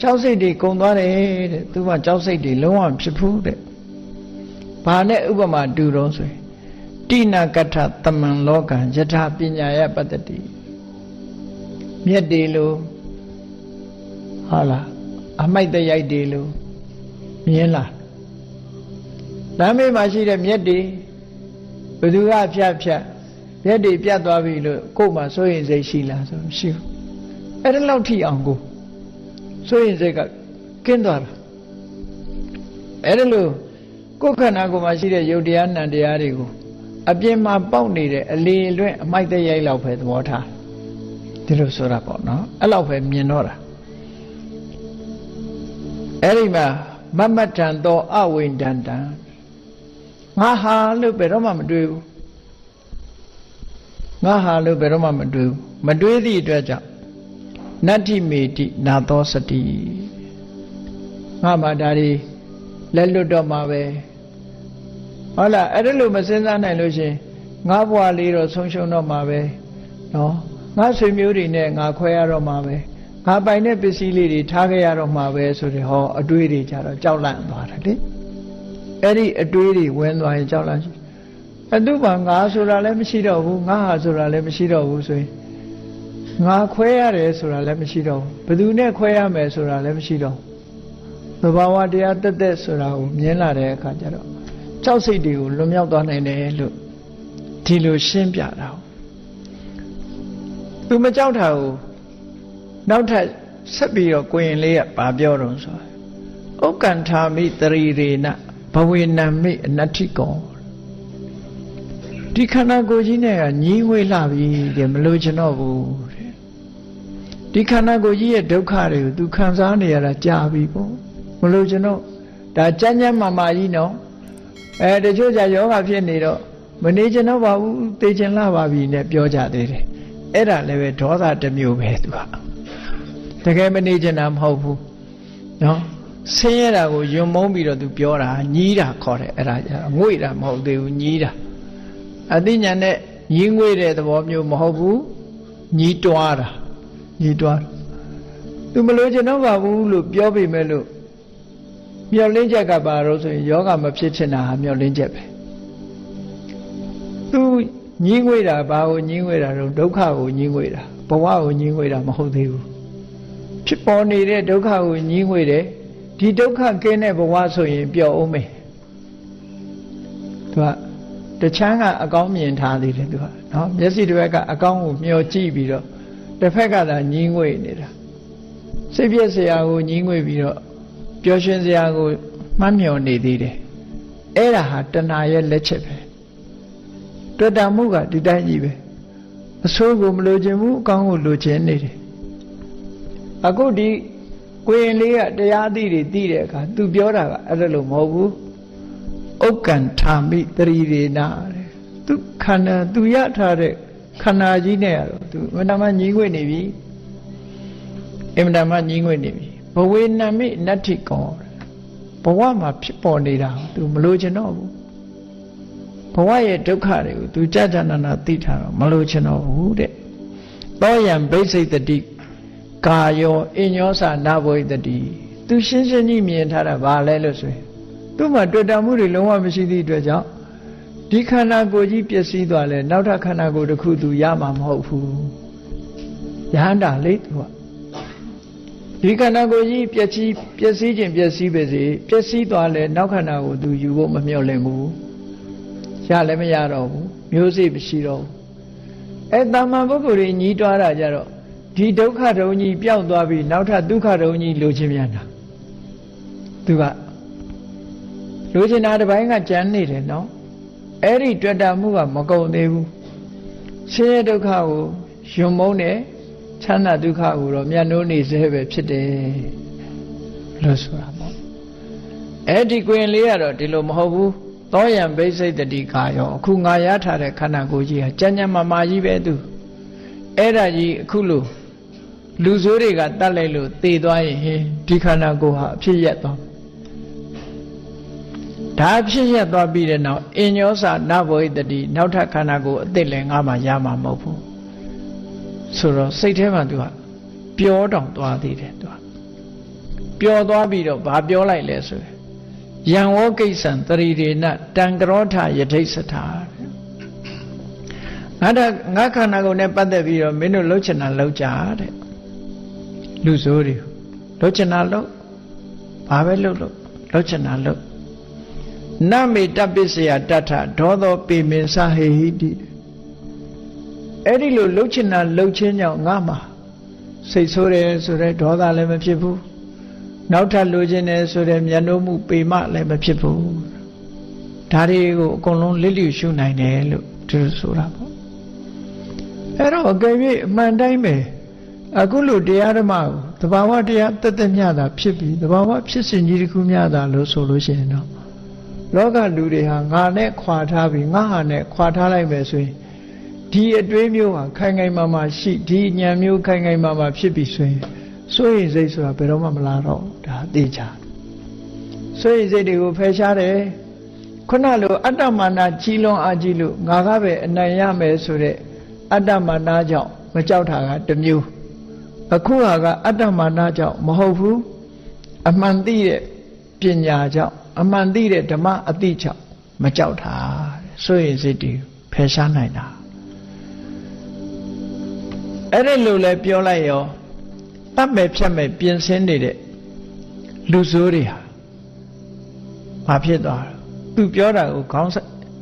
[SPEAKER 1] ကြောက်စိတ်တွေကုန်သွားတယ်တဲ့သူကကြောက်စိတ်တွေလုံးဝဖြစ်ဘူးတဲ့ဘာနဲ့ဥပမာတူတော့ဆိုရင်တိနာကထတမန်လောကံယထာပညာယပတ္တိမြတ်တွေလို့ဟုတ်လားအမိုက်တရိုက်တွေလို့မြင်လားလမ်းမေးမှာရှိတဲ့မြတ်တွေဘယ်သူကဖြတ်မြတ်တွေပြတ်သွားပြီလို့ကိုယ်မှစိုးရင်စိတ်ရှိလားဆိုမရှိဘူးအဲ့ဒါလောက်ထိအောင်ကိုစိုးရင်စိတ်ကကင်းသွားတာအဲ့ဒါလို့ကိုယ်ခန္ဓာကိုယ်မှာရှိတဲ့ယုတ်တရားနံတရားတွေကိုအပြင်မှာပေါက်နေတဲ့အလေလွင့်အမိုက်တရိုက်လောက်ပဲသဘောထားဒီလိုဆိုတာပေါ့နော်အဲ့လောက်ပဲမြင်တော့တာအဲ့ဒီမှာမမတ္တံသောအဝိန္ဒန္တံငါဟာလို့ဘယ်တော့မှမတွေးဘူးငါဟာလို့ဘယ်တော့မှမတွေးဘူးမတွေးသည့်အတွက်ကြောင့်နတ္တိမေတိနာသောစတိငါမှဒါတွေလက်လွတ်တော့မှာပဲဟုတ်လားအဲ့ဒါလို့မစဉ်းစားနိုင်လို့ရှင်ငါဘဝလေးတော့ဆုံးရှုံးတော့မှာပဲနော်ငါဆွေမျိုးတွေနဲ့ငါခွဲရတော့မှာပဲငါပိုင်တဲ့ပစ္စည်းလေးတွေထားခဲ့ရတော့မှာပဲဆိုတဲ့ဟောအတွေးတွေကြတော့ကြောက်လန့်သွားတယ်လေအဲ့ဒီအတွေးတွေဝင်သွားရင်ကြောက်လန့်အတုပါငါဆိုတာလည်းမရှိတော့ဘူးငါဟာဆိုတာလည်းမရှိတော့ဘူးဆိုရင်ငါခွဲရတယ်ဆိုတာလည်းမရှိတော့ဘူးဘယ်သူနဲ့ခွဲရမယ်ဆိုတာလည်းမရှိတော့သဘာဝတရားတက်တက်ဆိုတာကိုမြင်လာတဲ့အခါကျတော့ကြောက်စိတ်တွေကိုလွန်မြောက်သွားနိုင်တယ်လို့ဒီလိုရှင်းပြတာ သူမကြောက်တာကိုနောက်ထပ်ဆက်ပြီးတော့ကိုရင်လေးကဘာပြောတော့ဆိုဥက္ကန္ထာမိတရီရေနဘဝေနံမိအနတ္ထိကောဒီခန္ဓာကိုယ်ကြီးနဲ့ကညီးဝေးလာပြီတဲ့မလို့ချင်တော့ဘူးတဲ့ဒီခန္ဓာကိုယ်ကြီးရဲ့ဒုက္ခတွေကိုသူခံစားနေရတာကြာပြီပေါ့မလို့ချင်တော့ဒါကြမ်းကြမ်းမာမာကြီးနော်တချို့ကြယောဂဖြစ်နေတော့မနေချင်တော့ပါဘူးသိချင်လာပါပြီနဲ့ပြောကြသေးတယ်အဲ့ဒါလည်းပဲဒေါသတစ်မျိုးပဲသူကတကယ်မနေချင်တာမဟုတ်ဘူးနော်ဆင်းရဲတာကိုယွံမုန်းပြီးတော့သူပြောတာညီးတာခေါ်တယ်အဲ့ဒါကြငွေ့တာမဟုတ်သေးဘူးညီးတာအသိဉာဏ်နဲ့ညီးငွေ့တဲ့သဘောမျိုးမဟုတ်ဘူးညီးတွားတာညီးတွားသူမလို့ချင်တော့ပါဘူးလို့ပြောပေမဲ့လို့မျောလင်းချက်ကပါတော့ဆိုရင်ယောဂမဖြစ်ချင်တာဟာမျောလင်းချက်ပဲသူညီးငွေ့တာဘာကိုညီးငွေ့တာတော့ဒုက္ခကိုညီးငွေ့တာဘဝကိုညီးငွေ့တာမဟုတ်သေးဘူးဖြစ်ပေါ်နေတဲ့ဒုက္ခကိုညီးငွေ့တယ်ဒီဒုက္ခကင်းတဲ့ဘဝဆိုရင်ပျော်အောင်မယ်သူကတချမ်းကအကောင်းမြင်ထားသေးတယ်သူကနော်မျက်စိတစ်ဘက်ကအကောင်းကိုမျောကြည့်ပြီးတော့တစ်ဖက်ကသာညီးငွေ့နေတာစိတ်ပြည့်စရာကိုညီးငွေ့ပြီးတော့ပျော်ရွှင်စရာကိုမှတ်မြော်နေသေးတယ်အဲ့ဒါဟာတဏှာရဲ့လက်ချက်ပဲတွေ့တာမှုကဒီတိုင်းကြီးပဲအဆိုးကိုမလိုချင်ဘူးအကောင်းကိုလိုချင်နေတယ်အခုဒီကိုရင်လေးကတရားသိတွေသိတဲ့အခါသူပြောတာကအဲ့ဒါလို့မဟုတ်ဘူးဥက္ကန္ထာမိတရီရေနာတဲ့သူခန္ဓာသူရထားတဲ့ခန္ဓာကြီးနဲ့ကတော့သူအမှန်တမ်းညီးငွေ့နေပြီအမှန်တမ်းညီးငွေ့နေပြီဘဝေနံမိနတ္ထိကောဘဝမှာဖြစ်ပေါ်နေတာသူမလိုချင်တော့ဘူးဘဝရဲ့ဒုက္ခတွေကိုသူကြာကြာနာနာသိထားတော့မလိုချင်တော့ဘူးတဲ့သောယံဘိစိတ်တိကာယောအညောစာနာဘဝိတတိသူရှင်းရှင်းကြီးမြင်ထားတာဘာလဲလို့ဆိုရင်သူ့မှာတွေ့တာမှုတွေလုံးဝမရှိသည့်အတွက်ကြောင့်ဒီခန္ဓာကိုယ်ကြီးပျက်စီးသွားလဲနောက်ထပ်ခန္ဓာကိုယ်တစ်ခုသူရမှာမဟုတ်ဘူးယဟန္တာလေသူကဒီခန္ဓာကိုယ်ကြီးပျက်စီးခြင်းပျက်စီးပါစေပျက်စီးသွားလဲနောက်ခန္ဓာကိုသူယူဖို့မမျှော်လင့်ဘူးရလည်းမရတော့ဘူးမျိုးစိမရှိတော့ဘူးတာမန်ပုဂ္ဂိုလ်တွေညီးတွားတာကြတော့ဒီဒုက္ခဒုံကြီးပျောက်သွားပြီးနောက်ထပ်ဒုက္ခဒုံကြီးလိုချင်ပြန်တာသူကလိုချင်တာတစ်ပိုင်းကကြမ်းနေတယ်နော်အဲ့ဒီတွေ့တာမှုကမကုန်သေးဘူးဆင်းရဲဒုက္ခကိုယွံမုန်းတယ်ချမ်းသာဒုက္ခကိုတော့မျက်နှိုးနေစေပဲဖြစ်တယ်လို့ဆိုတာပေါ့အဲ့ဒီကိုရင်လေးကတော့ဒီလိုမဟုတ်ဘူးသောယံဘိစိတ်တိကာယောအခုငါရထားတဲ့ခန္ဓာကိုယ်ကြီးဟာကြမ်းကြမ်းမာမာကြီးပဲသူအဲ့ဒါကြီးအခုလို့လူဆိုးတွေကတတ်လိုက်လို့သေသွားရင်ဒီခန္ဓာကိုယ်ဟာအဖြစ်ရက်သွားဒါအဖြစ်ရက်သွားပြီးတဲ့နောက်အညောစာနဘောဟိတတိနောက်ထပ်ခန္ဓာကိုယ်အသစ်လည်းငါမှရမှာမဟုတ်ဘူးဆိုတော့စိတ်ထဲမှာသူကပျောတောင်သွားသေးတယ်သူကပျော်သွားပြီးတော့ဘာပြောလိုက်လဲဆိုရင်ယံဝောကိစ္စံတရိရေနတံကရောထယထိတ်စထာငါခန္ဓာကိုယ်နဲ့ပတ်သက်ပြီးတော့မင်းတို့လှုပ်ချင်တာလှုပ်ကြတဲ့လူဆိုးတွေလှုပ်ချင်တာလှုပ်ဘာပဲလှုပ်ချင်တာလှုပ်နမေတပစ္စယတထဒေါသောပေမင်္စဟေဟိတိအဲ့ဒီလိုလှုပ်ချင်တာလှုပ်ခြင်းကြောင့်ငါမှာစိတ်ဆိုးတယ်ဆိုတဲ့ဒေါသလည်းမဖြစ်ဘူးနောက်ထပ်လိုချင်တယ်ဆိုတဲ့မျက်နှာမှုပေမလည်းမဖြစ်ဘူးဒါတွေကိုအကုန်လုံးလစ်လျူရှုနိုင်တယ်လို့သူဆိုတာပေါ့အဲ့တော့အကယ်၍အမှန်တိုင်းပဲအခုလိုတရားဓမ္မကိုသဘာဝတရားတသက်မြတာဖြစ်ပြီးသဘာဝဖြစ်စဉ်ကြီးတစ်ခုမြတာလို့ဆိုလို့ရှိရင်တော့လောကလူတွေဟာငါနဲ့ခွာထားပြီးငါဟာနဲ့ခွာထားလိုက်မယ်ဆိုရင်ဒီအတွေးမျိုးဟာခိုင်ခိုင်မာမာရှိဒီဉာဏ်မျိုးခိုင်ခိုင်မာမာဖြစ်ပြီးဆိုရင်စိုးရိမ်စိတ်ဆိုတာဘယ်တော့မှမလာတော့ဒါသိချာစိုးရိမ်စိတ်တွေကိုဖယ်ရှားတယ်ခုနလိုအတ္တမာနကြီးလွန်အားကြီးလို့ငါကပဲအနိုင်ရမယ်ဆိုတဲ့အတ္တမာနကြောင့်မကြောက်တာကတစ်မျိုးအခုဟာကအတ္တမာနကြောင့်မဟုတ်ဘူးအမှန်သိတဲ့ပညာကြောင့်အမှန်သိတဲ့ဓမ္မအသိကြောင့်မကြောက်တာစိုးရိမ်စိတ်တွေဖယ်ရှားနိုင်တာအဲ့ဒီလိုလဲပြောလိုက်ရောတတ်မဲ့ဖြတ်မဲ့ပြင်ဆင်နေတဲ့လူဆိုးတွေဟာဘာဖြစ်သွားလဲသူပြောတာကိုခေါင်း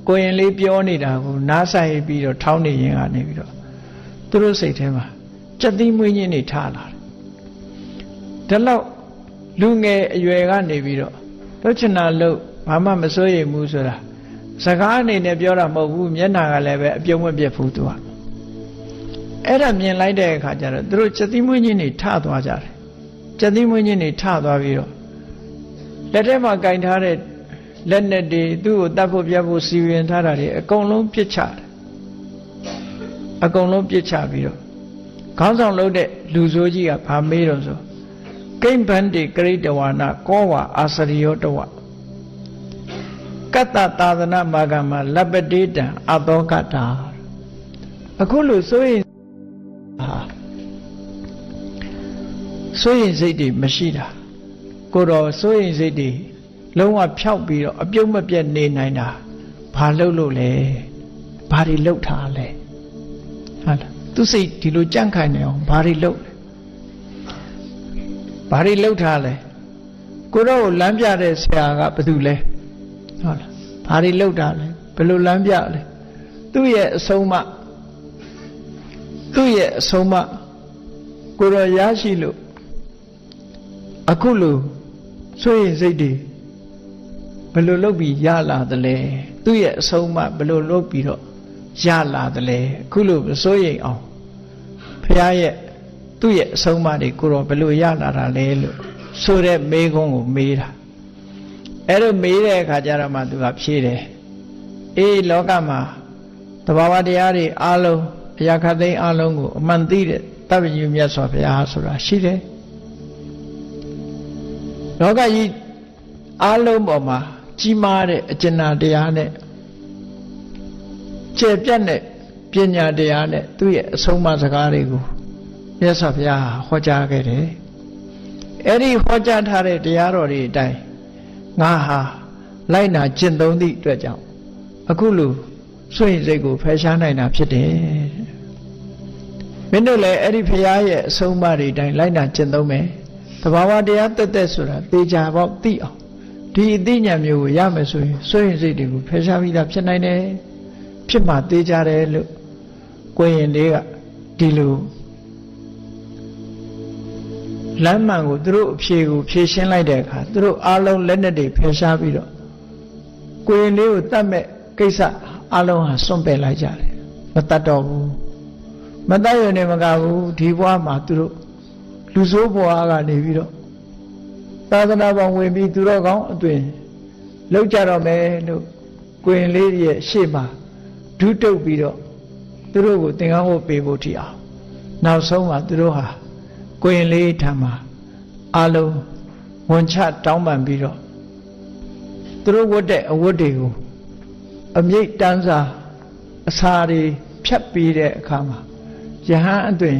[SPEAKER 1] ကိုရင်လေးပြောနေတာကိုနားဆိုင်ပြီးတော့ထောင်းနေရင်ကနေပြီးတော့သူတို့စိတ်ထဲမှာ ကြက်သီးမွေးခြင်းတွေထားလာတယ်ဒါလောက်လူငယ်အရွယ်ကနေပြီးတော့တို့ချင်တာလို့ဘာမှမစိုးရိမ်ဘူးဆိုတာစကားအနေနဲ့ပြောတာမဟုတ်ဘူးမျက်နှာကလည်းပဲအပြုံးမပြတ်ဘူးသူကအဲ့ဒါမြင်လိုက်တဲ့အခါကျတော့သူတို့ကြက်သီးမွေးခြင်းတွေထသွားကြတယ်ကြက်သီးမွေးခြင်းတွေထသွားပြီးတော့လက်ထဲမှာကင်ထားတဲ့လက်နဲ့တွေသူ့ကိုတတ်ဖို့ပြတ်ဖို့စီရင်ထားတာတွေအကုန်လုံးပြစ်ချတယ်အကုန်လုံးပြစ်ချပြီးတော့ခေါင်းဆောင်လုပ်တဲ့လူဆိုးကြီးကဗာမေးတော့ဆိုကိမ္ဗန္တိကရိတဝါနာကောဝါအာစရိယောတဝကတ္တသာသနာမာဂမလပ္ပတိတံအသောကတာအခုလို့ဆိုရင်ဆိုရင်စိတ်တွေမရှိတာကိုတော့ဆိုရင်စိတ်တွေလုံးဝဖြောက်ပြီးတော့အပြုတ်မပြတ်နေနိုင်တာဘာလုပ်လို့လဲဘာတွေလုပ်ထားလဲဟုတ်လားသူစိတ်ဒီလိုကြန့်ခိုင်နေအောင်ဘာတွေလုပ်လဲဘာတွေလုပ်ထားလဲကိုတော့လမ်းပြတဲ့ဆရာကဘာလုပ်လဲဟုတ်လားဘာတွေလုပ်တာလဲဘယ်လိုလမ်းပြလဲသူ့ရဲ့အဆုံးအမကိုတော့ရရှိလို့အခုလို့ဆိုရင်စိတ်တွေဘယ်လိုလုပ်ပြီးရလာသလဲသူ့ရဲ့အဆုံးအမဘယ်လိုလုပ်ပြီးတော့ရလာသလဲအခုလို့ဆိုရင်အောင်ဘုရားရဲ့သူ့ရဲ့အဆုံးအမတွေကိုတော့ဘယ်လိုရလာတာလဲလို့ဆိုတဲ့မေးခွန်းကိုမေးတာအဲ့လိုမေးတဲ့အခါကျတော့မှသူကဖြေတယ်အေးလောကမှာတဘာဝတရားတွေအားလုံးအရာခတ်သိမ်းအားလုံးကိုအမှန်သိတဲ့တပ္ပညုမြတ်စွာဘုရားဆိုတာရှိတယ်လောကကြီးအားလုံးပေါ်မှာကြီးမားတဲ့အကျဉ်းတရားနဲ့ကျေပြတ်တဲ့ပညာတရားနဲ့သူ့ရဲ့အဆုံးအမစကားတွေကိုမြတ်စွာဘုရားဟောကြားခဲ့တယ်အဲ့ဒီဟောကြားထားတဲ့တရားတော်တွေအတိုင်းငါဟာလိုက်နာကျင့်သုံးသည့်အတွက်ကြောင့်အခုလိုစွန့်ရင်စိတ်ကိုဖယ်ရှားနိုင်တာဖြစ်တယ်မင်းတို့လည်းအဲ့ဒီဘုရားရဲ့အဆုံးအမတွေအတိုင်းလိုက်နာကျင့်သုံးမယ်သဘာဝတရားတက်တက်ဆိုတာသေချာပေါက်သိအောင်ဒီအသိဉာဏ်မျိုးကိုရမယ်ဆိုရင်စွန့်ရင်စိတ်တွေကိုဖယ်ရှားပြီးသားဖြစ်နိုင်တယ်ဖြစ်မှသေချာတယ်လို့ကိုရင်လေးကဒီလိုလမ်းမှန်ကိုသူတို့အဖြေကိုဖြေရှင်းလိုက်တဲ့အခါသူတို့အားလုံးလက်နဲ့တွေဖယ်ရှားပြီးတော့ကိုရင်လေးကိုတတ်မဲ့ကိစ္စအားလုံးဟာစွန့်ပယ်လိုက်ကြတယ်မတတ်တော့ဘူးမတတ်ရနေမကဘူးဒီဘဝမှာသူတို့လူဆိုးဘဝကနေပြီးတော့သာသနာ့ဘောင်ဝင်ပြီးသူတော်ကောင်းအသွင်လောက်ကြတော့မယ်လို့ကိုရင်လေးရဲ့ရှေ့မှာဒုတုပ်ပြီးတော့သူတို့ကိုသင်္ကန်းဝတ်ပေးဖို့ထီအောင်နောက်ဆုံးမှာသူတို့ဟာကိုရင်လေးထံမှာအလုံးဝန်ချတောင်းပန်ပြီးတော့သူတို့ဝတ်တဲ့အဝတ်တွေကိုအမြိတ်တန်းစာအစာတွေဖြတ်ပြီးတဲ့အခါမှာယဟန်အသွင်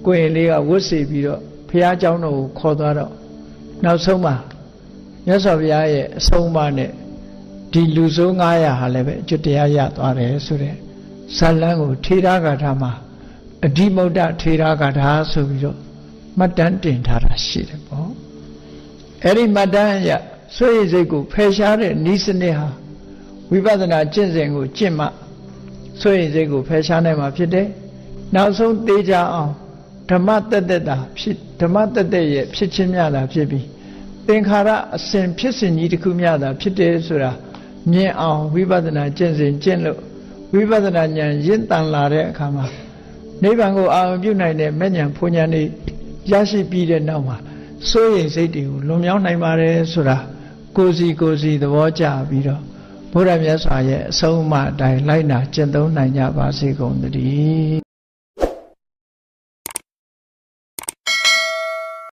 [SPEAKER 1] ကိုရင်လေးကဝတ်စီပြီးတော့ဘုရားကျောင်းတော်ကိုခေါ်သွားတော့နောက်ဆုံးမှာမြတ်စွာဘုရားရဲ့အဆုံးအမနဲ့ဒီလူဆိုး900ဟာလည်းပဲအကျွတ်တရားရသွားတယ်ဆိုတဲ့ဇာလန်းကိုထေရဂါထာမှာအဓိမုဒ္ဒထေရဂါထာဆိုပြီးတော့မှတ်တမ်းတင်ထားတာရှိတယ်ပေါ့အဲ့ဒီမှတ်တမ်းရဆွေးရည်စိတ်ကိုဖယ်ရှားတဲ့ဤစနစ်ဟာဝိပဿနာကျင့်စဉ်ကိုကျင့်မှဆွေးရည်စိတ်ကိုဖယ်ရှားနိုင်မှာဖြစ်တယ်နောက်ဆုံးသိကြအောင်ဓမ္မတက်တက်တာဖြစ်ဓမ္မတက်တက်ရဲ့ဖြစ်ချင်းများတာဖြစ်ပြီးသင်္ခါရအစဉ်ဖြစ်စဉ်ကြီးတစ်ခုများတာဖြစ်တယ်ဆိုတာမြင်အောင်ဝိပဿနာကျင့်စဉ်ကျင့်လို့ဝိပဿနာဉာဏ်ရင့်တန်လာတဲ့အခါမှာနိဗ္ဗာန်ကိုအာရုံပြုနိုင်တဲ့မဲ့ဉာဏ်ဖွဉာဏ်တွေရရှိပြီးတဲ့နောက်မှာစိုးရိမ်စိတ်တွေကိုလွန်မြောက်နိုင်ပါတယ်ဆိုတာကိုယ်စီသဘောကျပြီးတော့ဘုရားမြတ်စွာရဲ့အဆုံးအမအတိုင်းလိုက်နာကျင့်သုံးနိုင်ကြပါစေကုန်သတည်း